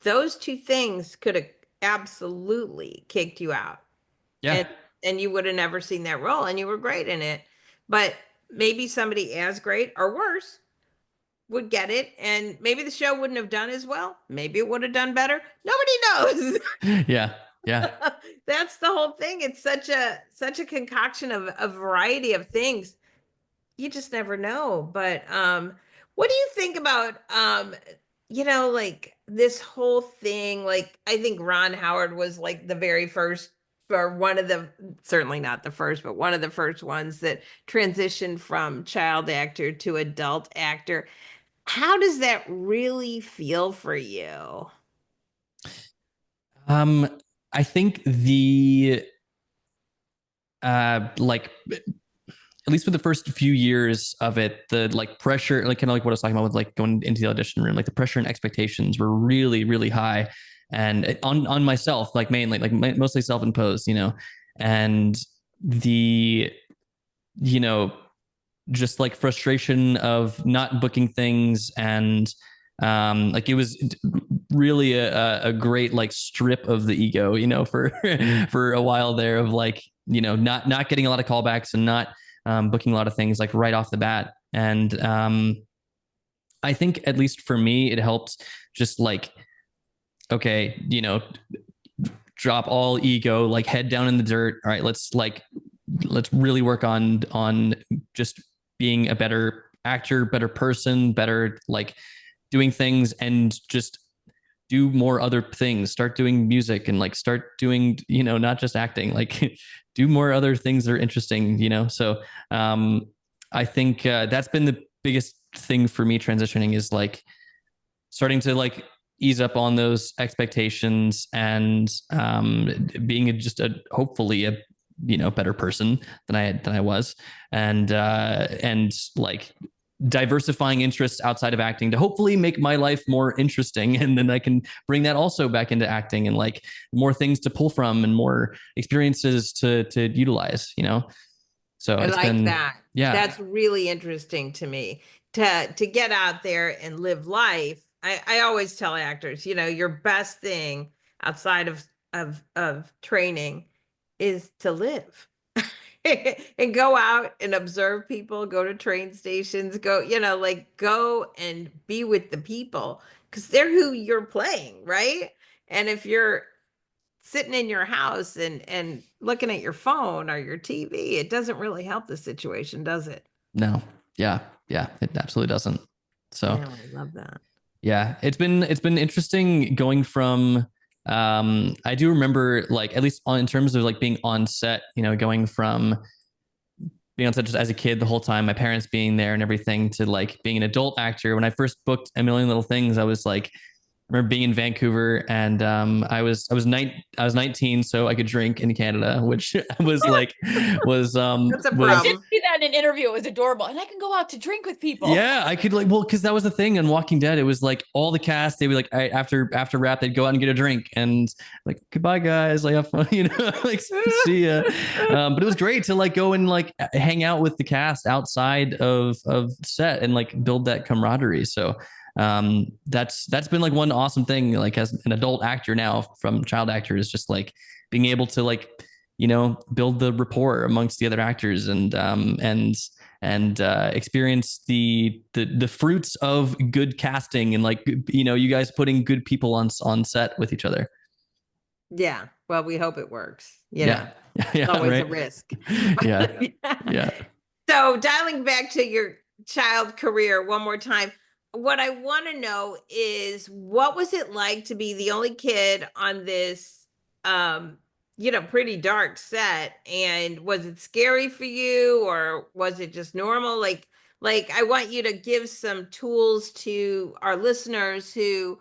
those two things could have absolutely kicked you out. Yeah. And you would have never seen that role, and you were great in it. But maybe somebody as great or worse would get it, and maybe the show wouldn't have done as well. Maybe it would have done better. Nobody knows. Yeah. Yeah. That's the whole thing. It's such a concoction of a variety of things. You just never know. But what do you think about like this whole thing? Like, I think Ron Howard was like the very first, or one of the, certainly not the first, but one of the first ones that transitioned from child actor to adult actor. How does that really feel for you? I think the like, at least for the first few years of it, the like pressure, like kind of like what I was talking about with like going into the audition room, like the pressure and expectations were really, really high, and on myself, like mainly, like mostly self-imposed, and the, just like frustration of not booking things, and like it was really a great like strip of the ego, for for a while there, of like, not getting a lot of callbacks and not booking a lot of things like right off the bat. And I think, at least for me, it helped just like, okay, drop all ego, like head down in the dirt. All right, let's really work on just being a better actor, better person, better like doing things, and just do more other things, start doing music, and like start doing, not just acting, like do more other things that are interesting, So I think that's been the biggest thing for me transitioning, is like starting to like ease up on those expectations, and being just hopefully a better person than I was, and like diversifying interests outside of acting to hopefully make my life more interesting, and then I can bring that also back into acting, and like more things to pull from and more experiences to utilize, So I it's like been, that. yeah. That's really interesting to me, to get out there and live life. I always tell actors, your best thing outside of training is to live. And go out and observe people, go to train stations, go, like go and be with the people, because they're who you're playing, right? And if you're sitting in your house and looking at your phone or your TV, it doesn't really help the situation, does it? No. Yeah. Yeah. It absolutely doesn't. So No, I love that. yeah, it's been interesting going from I do remember, like, at least in terms of like being on set, going from being on set just as a kid the whole time, my parents being there and everything, to like being an adult actor. When I first booked A Million Little Things, I was like, I remember being in Vancouver, and I was 19, so I could drink in Canada, which was like That's a I did problem. see that in an interview. It was adorable. And I can go out to drink with people. Yeah, I could, like, well, because that was the thing on Walking Dead. It was like all the cast, they would like, after wrap, they'd go out and get a drink, and like, goodbye guys, like have fun, like see ya. But it was great to like go and like hang out with the cast outside of set, and like build that camaraderie. So that's been like one awesome thing, like as an adult actor now from child actor, is just like being able to like, build the rapport amongst the other actors, and experience the fruits of good casting, and like, you guys putting good people on set with each other. Yeah. Well, we hope it works. Yeah. It's always right? a risk. Yeah. Yeah. So dialing back to your child career one more time, what I want to know is, what was it like to be the only kid on this, pretty dark set? And was it scary for you, or was it just normal? Like I want you to give some tools to our listeners who,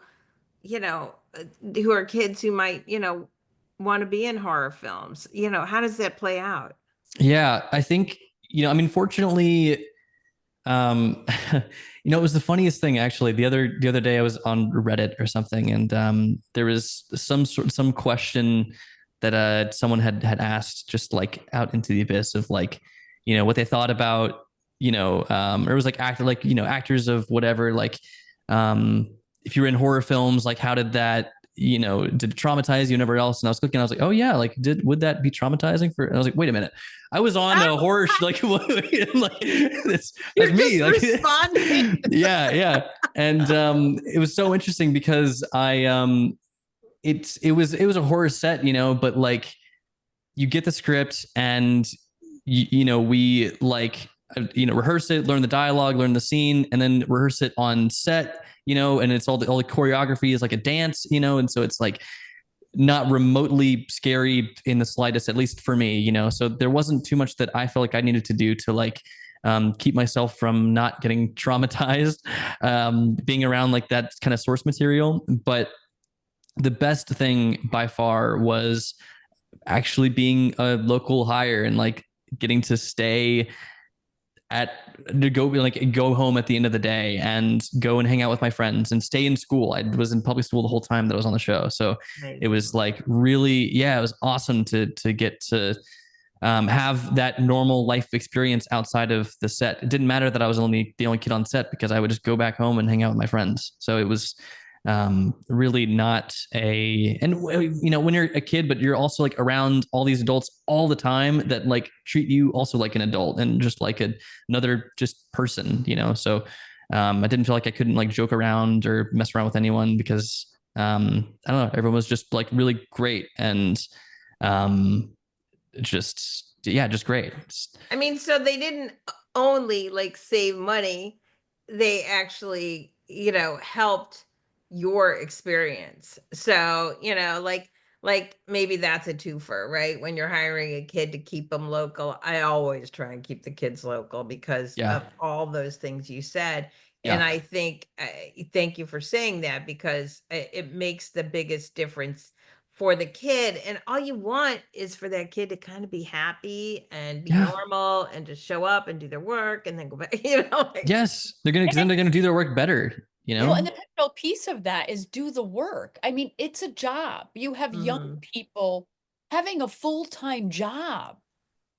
who are kids who might, want to be in horror films. How does that play out? Yeah, I think, I mean, fortunately, It was the funniest thing actually. The other day I was on Reddit or something, and there was some question that someone had asked, just like out into the abyss of like, what they thought about, or it was like actors of whatever, like, if you were in horror films, like how did that, did it traumatize you and everywhere else? And I was clicking, I was like, oh yeah, like would that be traumatizing for? And I was like, wait a minute, I was on a horror like, that's me, like responding. yeah. And it was so interesting because it was a horror set, but like you get the script and we like rehearse it, learn the dialogue, learn the scene, and then rehearse it on set, and it's all the choreography is like a dance, and so it's like not remotely scary in the slightest, at least for me, so there wasn't too much that I felt like I needed to do to like keep myself from not getting traumatized, being around like that kind of source material. But the best thing by far was actually being a local hire and like getting to stay to go home at the end of the day and go and hang out with my friends and stay in school. I was in public school the whole time that I was on the show. So it was like really, it was awesome to get to have that normal life experience outside of the set. It didn't matter that I was the only kid on set, because I would just go back home and hang out with my friends. So it was really not when you're a kid, but you're also like around all these adults all the time that like treat you also like an adult and just like another just person, so I didn't feel like I couldn't like joke around or mess around with anyone because I don't know, everyone was just like really great and just great. I mean, so they didn't only like save money, they actually, helped your experience. So, like maybe that's a twofer, right? When you're hiring a kid to keep them local, I always try and keep the kids local because of all those things you said. And I think, thank you for saying that, because it makes the biggest difference for the kid. And all you want is for that kid to kind of be happy and be normal and just show up and do their work and then go back, Yes, they're gonna do their work better. Well, and the pivotal piece of that is do the work. I mean, it's a job. You have young people having a full-time job.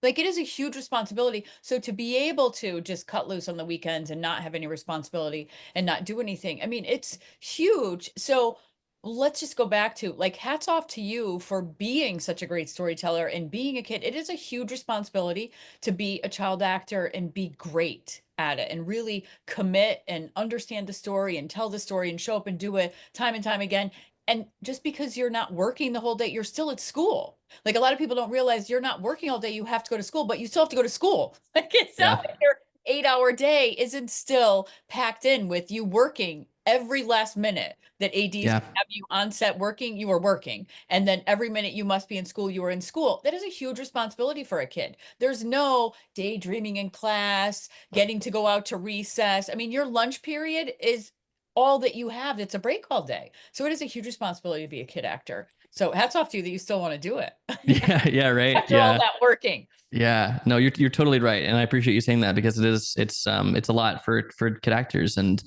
Like, it is a huge responsibility. So to be able to just cut loose on the weekends and not have any responsibility and not do anything, I mean, it's huge. So let's just go back to, like, hats off to you for being such a great storyteller and being a kid. It is a huge responsibility to be a child actor and be great at it and really commit and understand the story and tell the story and show up and do it time and time again. And just because you're not working the whole day, you're still at school. Like, a lot of people don't realize you're not working all day. You have to go to school, but you still have to go to school. Like, it's not like your 8-hour day isn't still packed in with you working every last minute that ADs have you on set working, you are working. And then every minute you must be in school, you are in school. That is a huge responsibility for a kid. There's no daydreaming in class, getting to go out to recess. I mean, your lunch period is all that you have. It's a break all day. So it is a huge responsibility to be a kid actor. So hats off to you that you still want to do it. Right. After all that working. Yeah, no, you're totally right. And I appreciate you saying that, because it's a lot for kid actors, and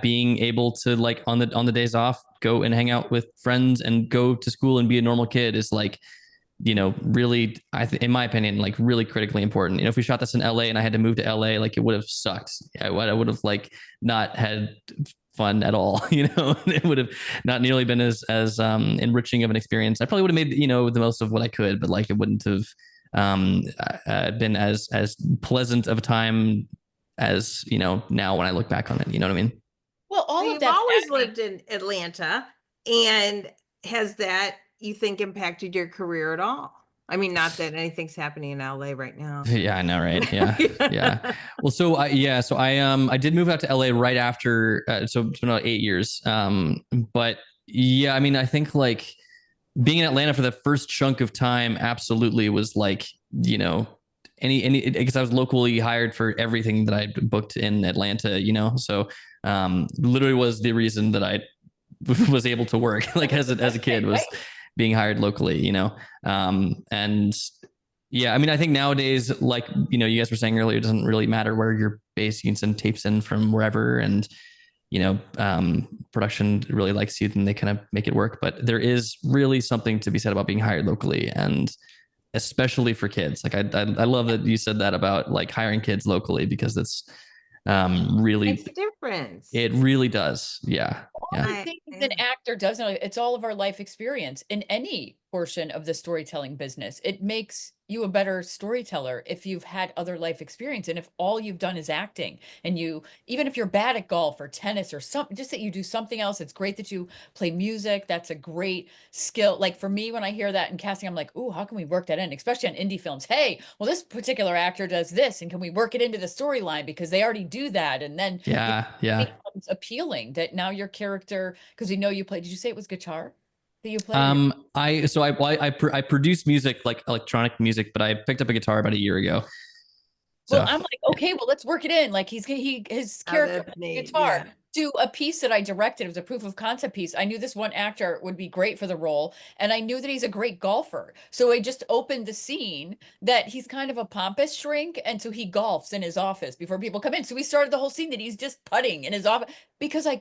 being able to, like, on the days off, go and hang out with friends and go to school and be a normal kid is like, really, in my opinion, like really critically important. If we shot this in LA and I had to move to LA, like it would have sucked. I would have like not had fun at all. It would have not nearly been as enriching of an experience. I probably would have made, the most of what I could, but like it wouldn't have been as pleasant of a time as, now when I look back on it, you know what I mean? Well, you've always lived in Atlanta, and has that, you think, impacted your career at all? I mean, not that anything's happening in LA right now. Yeah, I know, right? Yeah. Well, so I did move out to LA right after, so it's been about 8 years. But yeah, I mean, I think like being in Atlanta for the first chunk of time absolutely was like, any because I was locally hired for everything that I booked in Atlanta, so literally was the reason that I was able to work like as a kid, was being hired locally, and Yeah, I mean, I think nowadays, like, you guys were saying earlier, it doesn't really matter where you're based. You can send tapes in from wherever, and production really likes you, then they kind of make it work. But there is really something to be said about being hired locally, and especially for kids. Like, I love that you said that about like hiring kids locally, because it's really, Makes a difference. it really does. Yeah. All the things an actor does, it's all of our life experience in any portion of the storytelling business. It makes you a better storyteller if you've had other life experience. And if all you've done is acting, and even if you're bad at golf or tennis or something, just that you do something else. It's great that you play music. That's a great skill. Like for me, when I hear that in casting, I'm like, ooh, how can we work that in? Especially on indie films. Hey, well, this particular actor does this, and can we work it into the storyline because they already do that? And then Yeah. becomes appealing that now your character, because we know you play. Did you say it was guitar that you played? I produce music, like electronic music, but I picked up a guitar about a year ago. Well, I'm like, okay, well, let's work it in. Like his character guitar. Do a piece that I directed. It was a proof of concept piece. I knew this one actor would be great for the role, and I knew that he's a great golfer. So I just opened the scene that he's kind of a pompous shrink, and so he golfs in his office before people come in. So we started the whole scene that he's just putting in his office because I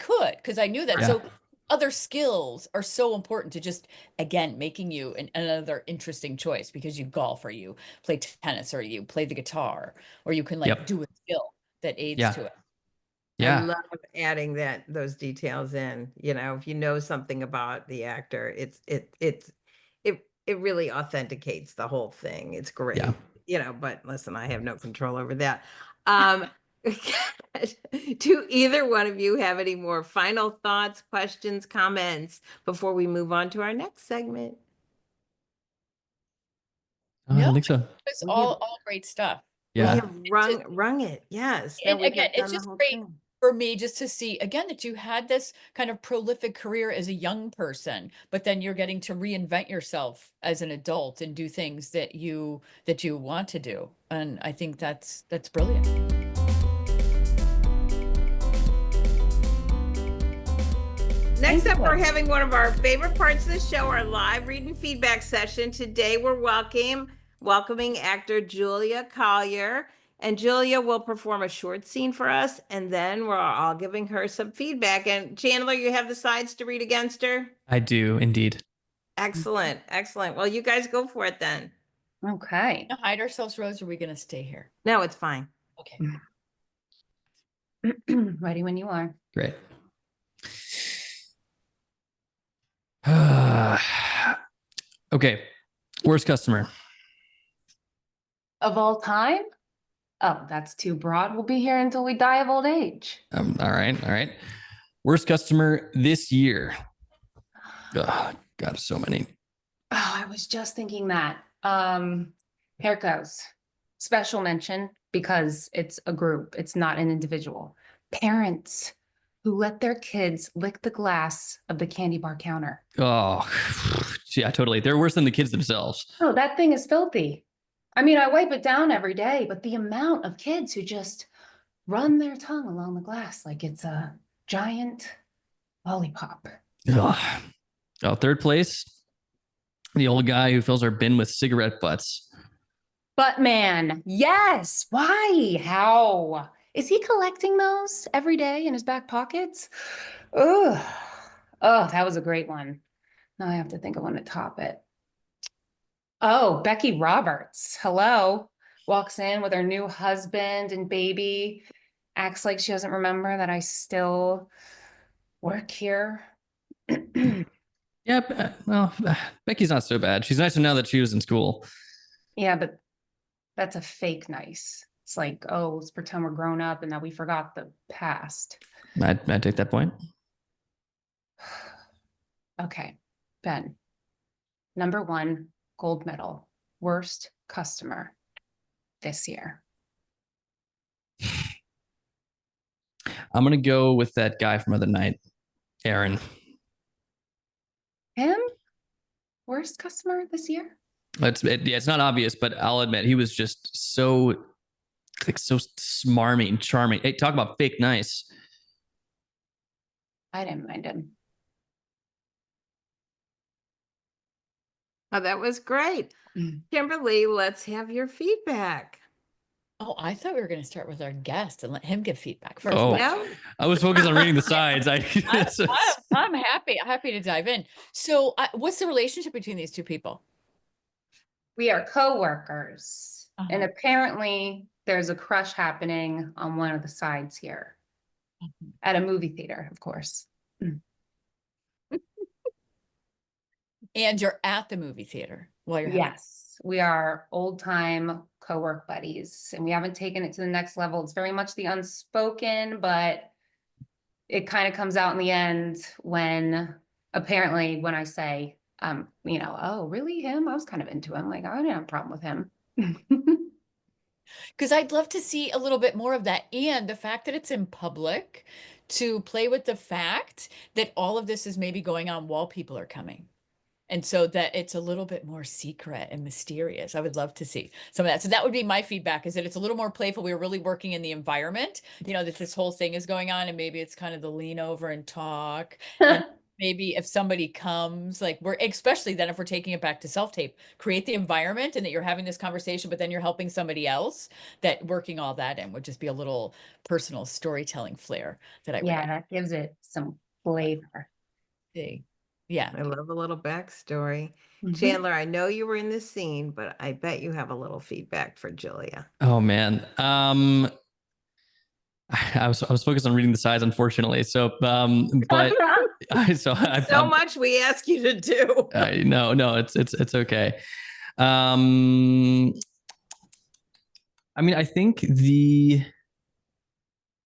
knew that. Yeah. So other skills are so important to just, again, making you another interesting choice because you golf or you play tennis or you play the guitar, or you can like do a skill that aids to it. I love adding those details in. If you know something about the actor, it really authenticates the whole thing. It's great. But listen, I have no control over that. Do either one of you have any more final thoughts, questions, comments before we move on to our next segment? I don't think so. It's all great stuff. Yeah. We have rung it. Yes. And again, it's just great for me just to see again that you had this kind of prolific career as a young person, but then you're getting to reinvent yourself as an adult and do things that you want to do. And I think that's brilliant. Next up, we're having one of our favorite parts of the show, our live reading feedback session. Today, we're welcoming actor Julia Collier. And Julia will perform a short scene for us, and then we're all giving her some feedback. And Chandler, you have the sides to read against her? I do, indeed. Excellent. Excellent. Well, you guys go for it then. Okay. Now hide ourselves, Rose, or are we going to stay here? No, it's fine. Okay. Ready when you are. Great. Okay. Worst customer Of all time? Oh, that's too broad. We'll be here until we die of old age. All right. Worst customer this year. Oh, God, so many. Oh, I was just thinking that. Haircuts. Special mention because it's a group. It's not an individual. Parents who let their kids lick the glass of the candy bar counter. Oh, yeah, totally. They're worse than the kids themselves. Oh, that thing is filthy. I mean, I wipe it down every day, but the amount of kids who just run their tongue along the glass like it's a giant lollipop. Oh, third place, the old guy who fills our bin with cigarette butts. Butt man, yes. Why? How? Is he collecting those every day in his back pockets? Oh, that was a great one. Now I have to think of one to top it. Oh, Becky Roberts. Hello. Walks in with her new husband and baby. Acts like she doesn't remember that I still work here. Yeah, well, Becky's not so bad. She's nicer now that she was in school. Yeah, but that's a fake nice. It's like, oh, let's pretend we're grown up and that we forgot the past. I'd take that point. Okay, Ben. Number 1, gold medal. Worst customer this year. I'm going to go with that guy from other night, Aaron. Him? Worst customer this year? It's not obvious, but I'll admit he was just so smarmy and charming. Hey, talk about fake nice. I didn't mind him. Oh, that was great. Kimberly, let's have your feedback. Oh, I thought we were going to start with our guest and let him give feedback first. Oh, but No? I was focused on reading the sides. I'm happy to dive in. So, what's the relationship between these two people? We are co-workers, and Uh-huh. apparently there's a crush happening on one of the sides here at a movie theater, of course. And you're at the movie theater while you're having. Yes, we are old-time co-work buddies, and we haven't taken it to the next level. It's very much the unspoken, but it kind of comes out in the end when apparently when I say, oh, really him? I was kind of into him. Like, I didn't have a problem with him. Because I'd love to see a little bit more of that. And the fact that it's in public, to play with the fact that all of this is maybe going on while people are coming. And so that it's a little bit more secret and mysterious. I would love to see some of that. So that would be my feedback, is that it's a little more playful. We were really working in the environment, that this whole thing is going on, and maybe it's kind of the lean over and talk. And maybe if somebody comes, like especially then if we're taking it back to self-tape, create the environment and that you're having this conversation, but then you're helping somebody else, that working all that in would just be a little personal storytelling flair that I would Yeah, that gives it some flavor. see. Yeah. I love a little backstory. Mhm. Chandler, I know you were in this scene, but I bet you have a little feedback for Julia. Oh man. I was focused on reading the sides, unfortunately. So, but So much we ask you to do. No, it's okay. I mean, I think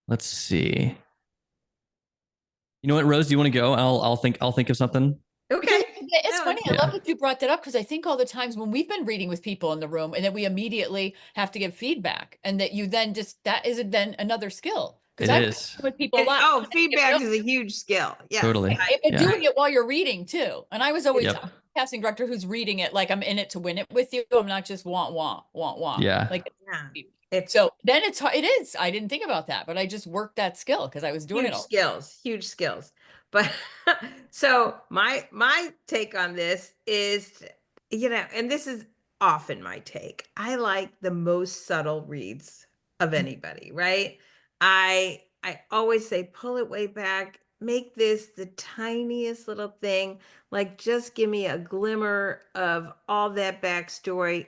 let's see. You know what, Rose, do you want to go? I'll think of something. Okay. It's No, funny. I yeah. love that you brought that up, because I think all the times when we've been reading with people in the room and that we immediately have to give feedback, and that you then that is then another skill. It I've is. with people a lot. Oh, feedback is a huge skill. Yes. Totally. And doing it while you're reading too. And I was always Yep. a casting director who's reading it like I'm in it to win it with you. I'm not just want. Yeah. Like, It's so then it is. I didn't think about that, but I just worked that skill because I was doing it all. huge skills. But so my take on this is, and this is often my take. I like the most subtle reads of anybody, right? I always say pull it way back, make this the tiniest little thing, like just give me a glimmer of all that backstory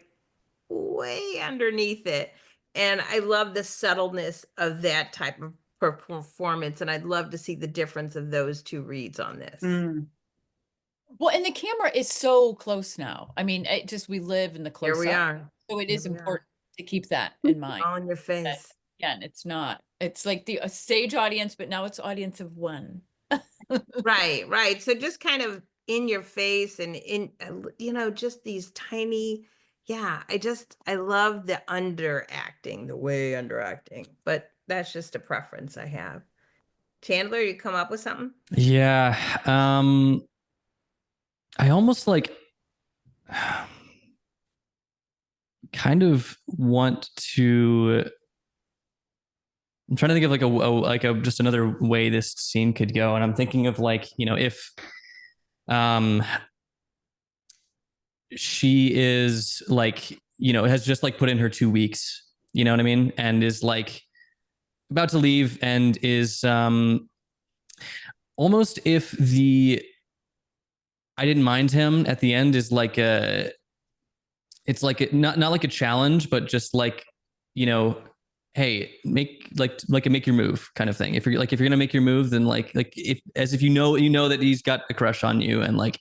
way underneath it. And I love the subtleness of that type of performance. And I'd love to see the difference of those two reads on this. Mm. Well, and the camera is so close now. I mean, we live in the close Here we up. are. So it Here is we are. important to keep that in mind. All in your face. Again, it's like a stage audience, but now it's audience of one. Right. So just kind of in your face and just these tiny, I love the underacting, the way underacting, but that's just a preference I have. Chandler, you come up with something? Yeah. I almost kind of want to. I'm trying to think of just another way this scene could go, and I'm thinking of if she is has just put in her 2 weeks, you know what I mean, and is about to leave, and is almost if I didn't mind him at the end is not like a challenge, but just hey, make make your move kind of thing. If you're gonna make your move, then if you know that he's got a crush on you, and that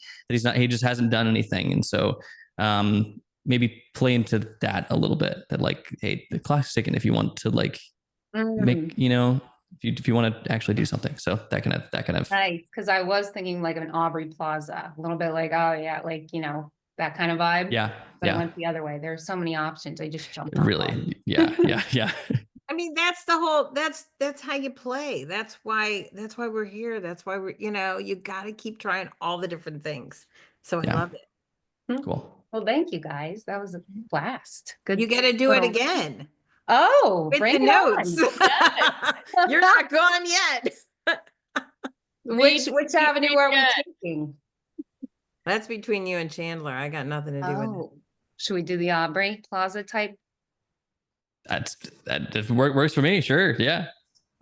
he just hasn't done anything, and so maybe play into that a little bit. That hey, the clock's ticking. If you want to make if you want to actually do something, so that kind of Nice, because I was thinking like an Aubrey Plaza, a little bit like, oh yeah, that kind of vibe. Yeah. But Yeah. I went the other way. There are so many options. I just jumped on Really. one. Yeah. I mean, that's the whole, that's how you play. That's why we're here. That's why we're, you got to keep trying all the different things. So I love it. Cool. Well, thank you guys. That was a blast. Good. You got to do it again. Oh, With bring the it on. notes. You're not gone yet. Which avenue are we taking? That's between you and Chandler. I got nothing to do with it. Oh, should we do the Aubrey Plaza type? That works for me. Sure. Yeah.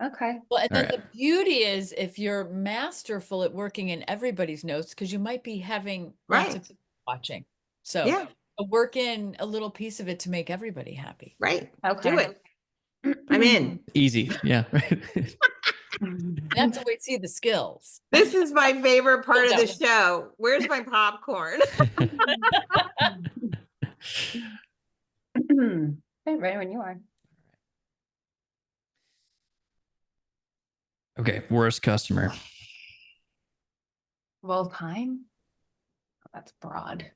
Okay. Well, and then All right. the beauty is if you're masterful at working in everybody's notes, because you might be having lots of Right. people watching. So Yeah. work in a little piece of it to make everybody happy. Right. Okay. Do it. I'm in. Easy. Yeah. That's how we see the skills. This is my favorite part of the That show. Where's my popcorn? Hey, right when you are. Okay. Worst customer. Of all time? Oh, that's broad.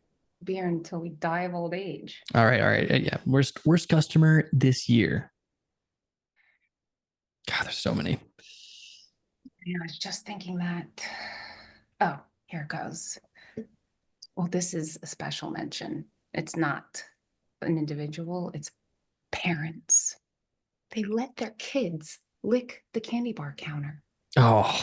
Be here until we die of old age. All right. All right. Yeah. Worst customer this year. God, there's so many. Yeah, I was just thinking that. Oh, here it goes. Well, this is a special mention. It's not an individual, it's parents. They let their kids lick the candy bar counter. Oh,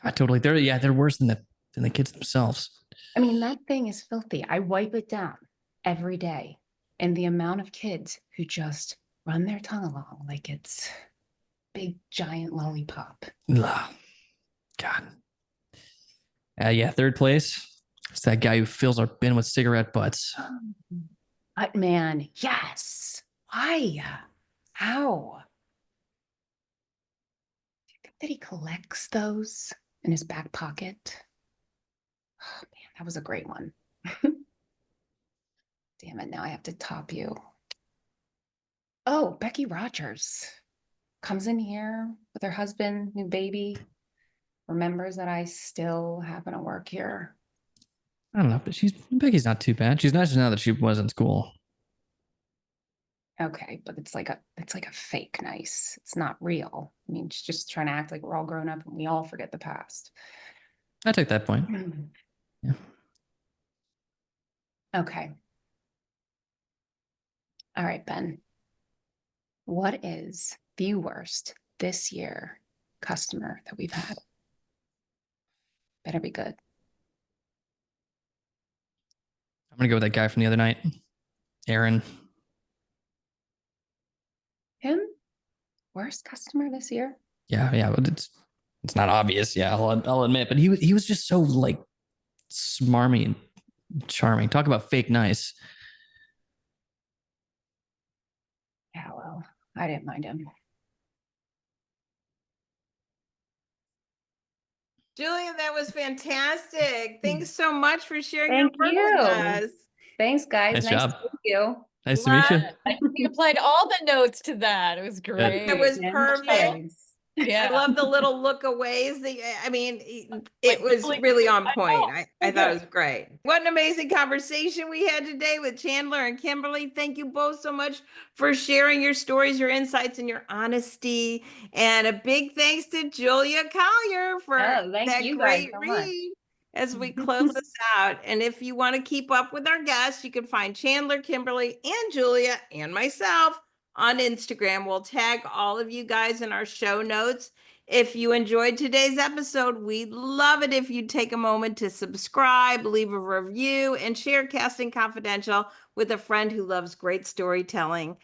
I totally. They're worse than the kids themselves. I mean, that thing is filthy. I wipe it down every day. And the amount of kids who just run their tongue along like it's big, giant lollipop. Ugh. God. Yeah, third place. It's that guy who fills our bin with cigarette butts. But man, yes. Why? How? Do you think that he collects those in his back pocket? Oh man, that was a great one. Damn it, now I have to top you. Oh, Becky Rogers comes in here with her husband, new baby, remembers that I still happen to work here. I don't know, but Becky's not too bad. She's nicer now that she was in school. Okay, but it's like a fake nice. It's not real. I mean, she's just trying to act like we're all grown up and we all forget the past. I take that point. Yeah. Okay. All right, Ben. What is the worst this year customer that we've had? Better be good. I'm gonna go with that guy from the other night, Aaron. Him? Worst customer this year? Yeah, but it's not obvious. Yeah, I'll admit, but he was just so like smarmy and charming. Talk about fake nice. Yeah, well, I didn't mind him. Julia, that was fantastic. Thanks so much for sharing Thank your work you. with us. Thanks, guys. Nice Nice job. to meet you. Nice to meet you. I think we applied all the notes to that. It was great. It was And perfect. thanks. Yeah. I love the little lookaways. I mean, it was really on point. I thought it was great. What an amazing conversation we had today with Chandler and Kimberly. Thank you both so much for sharing your stories, your insights, and your honesty. And a big thanks to Julia Collier for thank that you guys great so much. read as we close this out. And if you want to keep up with our guests, you can find Chandler, Kimberly, and Julia and myself on Instagram. We'll tag all of you guys in our show notes. If you enjoyed today's episode, we'd love it if you'd take a moment to subscribe, leave a review, and share Casting Confidential with a friend who loves great storytelling.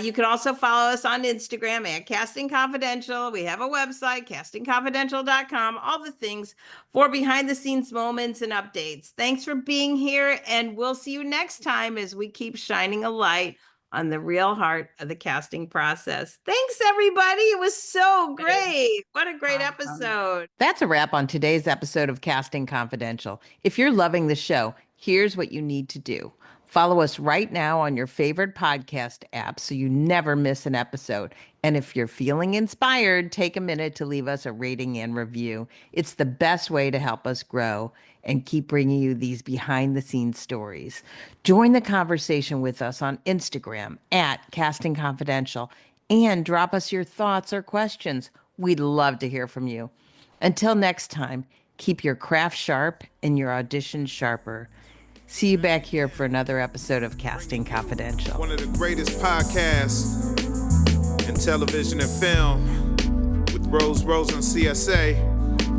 You can also follow us on Instagram at Casting Confidential. We have a website, castingconfidential.com, all the things for behind the scenes moments and updates. Thanks for being here, and we'll see you next time as we keep shining a light on the real heart of the casting process. Thanks, everybody. It was so great. What a great episode. That's a wrap on today's episode of Casting Confidential. If you're loving the show, here's what you need to do. Follow us right now on your favorite podcast app so you never miss an episode. And if you're feeling inspired, take a minute to leave us a rating and review. It's the best way to help us grow and keep bringing you these behind the scenes stories. Join the conversation with us on Instagram at Casting Confidential and drop us your thoughts or questions. We'd love to hear from you. Until next time, keep your craft sharp and your audition sharper. See you back here for another episode of Casting Confidential. One of the greatest podcasts in television and film with Rosen, CSA,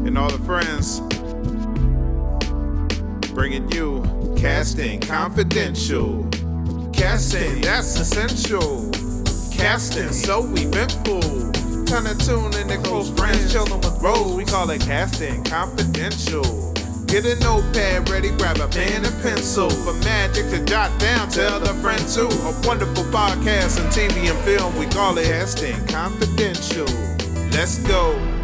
and all the friends. bringing you Casting Confidential. Casting, that's essential. Casting, so eventful. Kinda tune in to close friends, chillin' with bros. We call it Casting Confidential. Get a notepad ready, grab a pen and pencil. For magic to jot down, tell a friend too. A wonderful podcast and TV and film, we call it Casting Confidential. Let's go.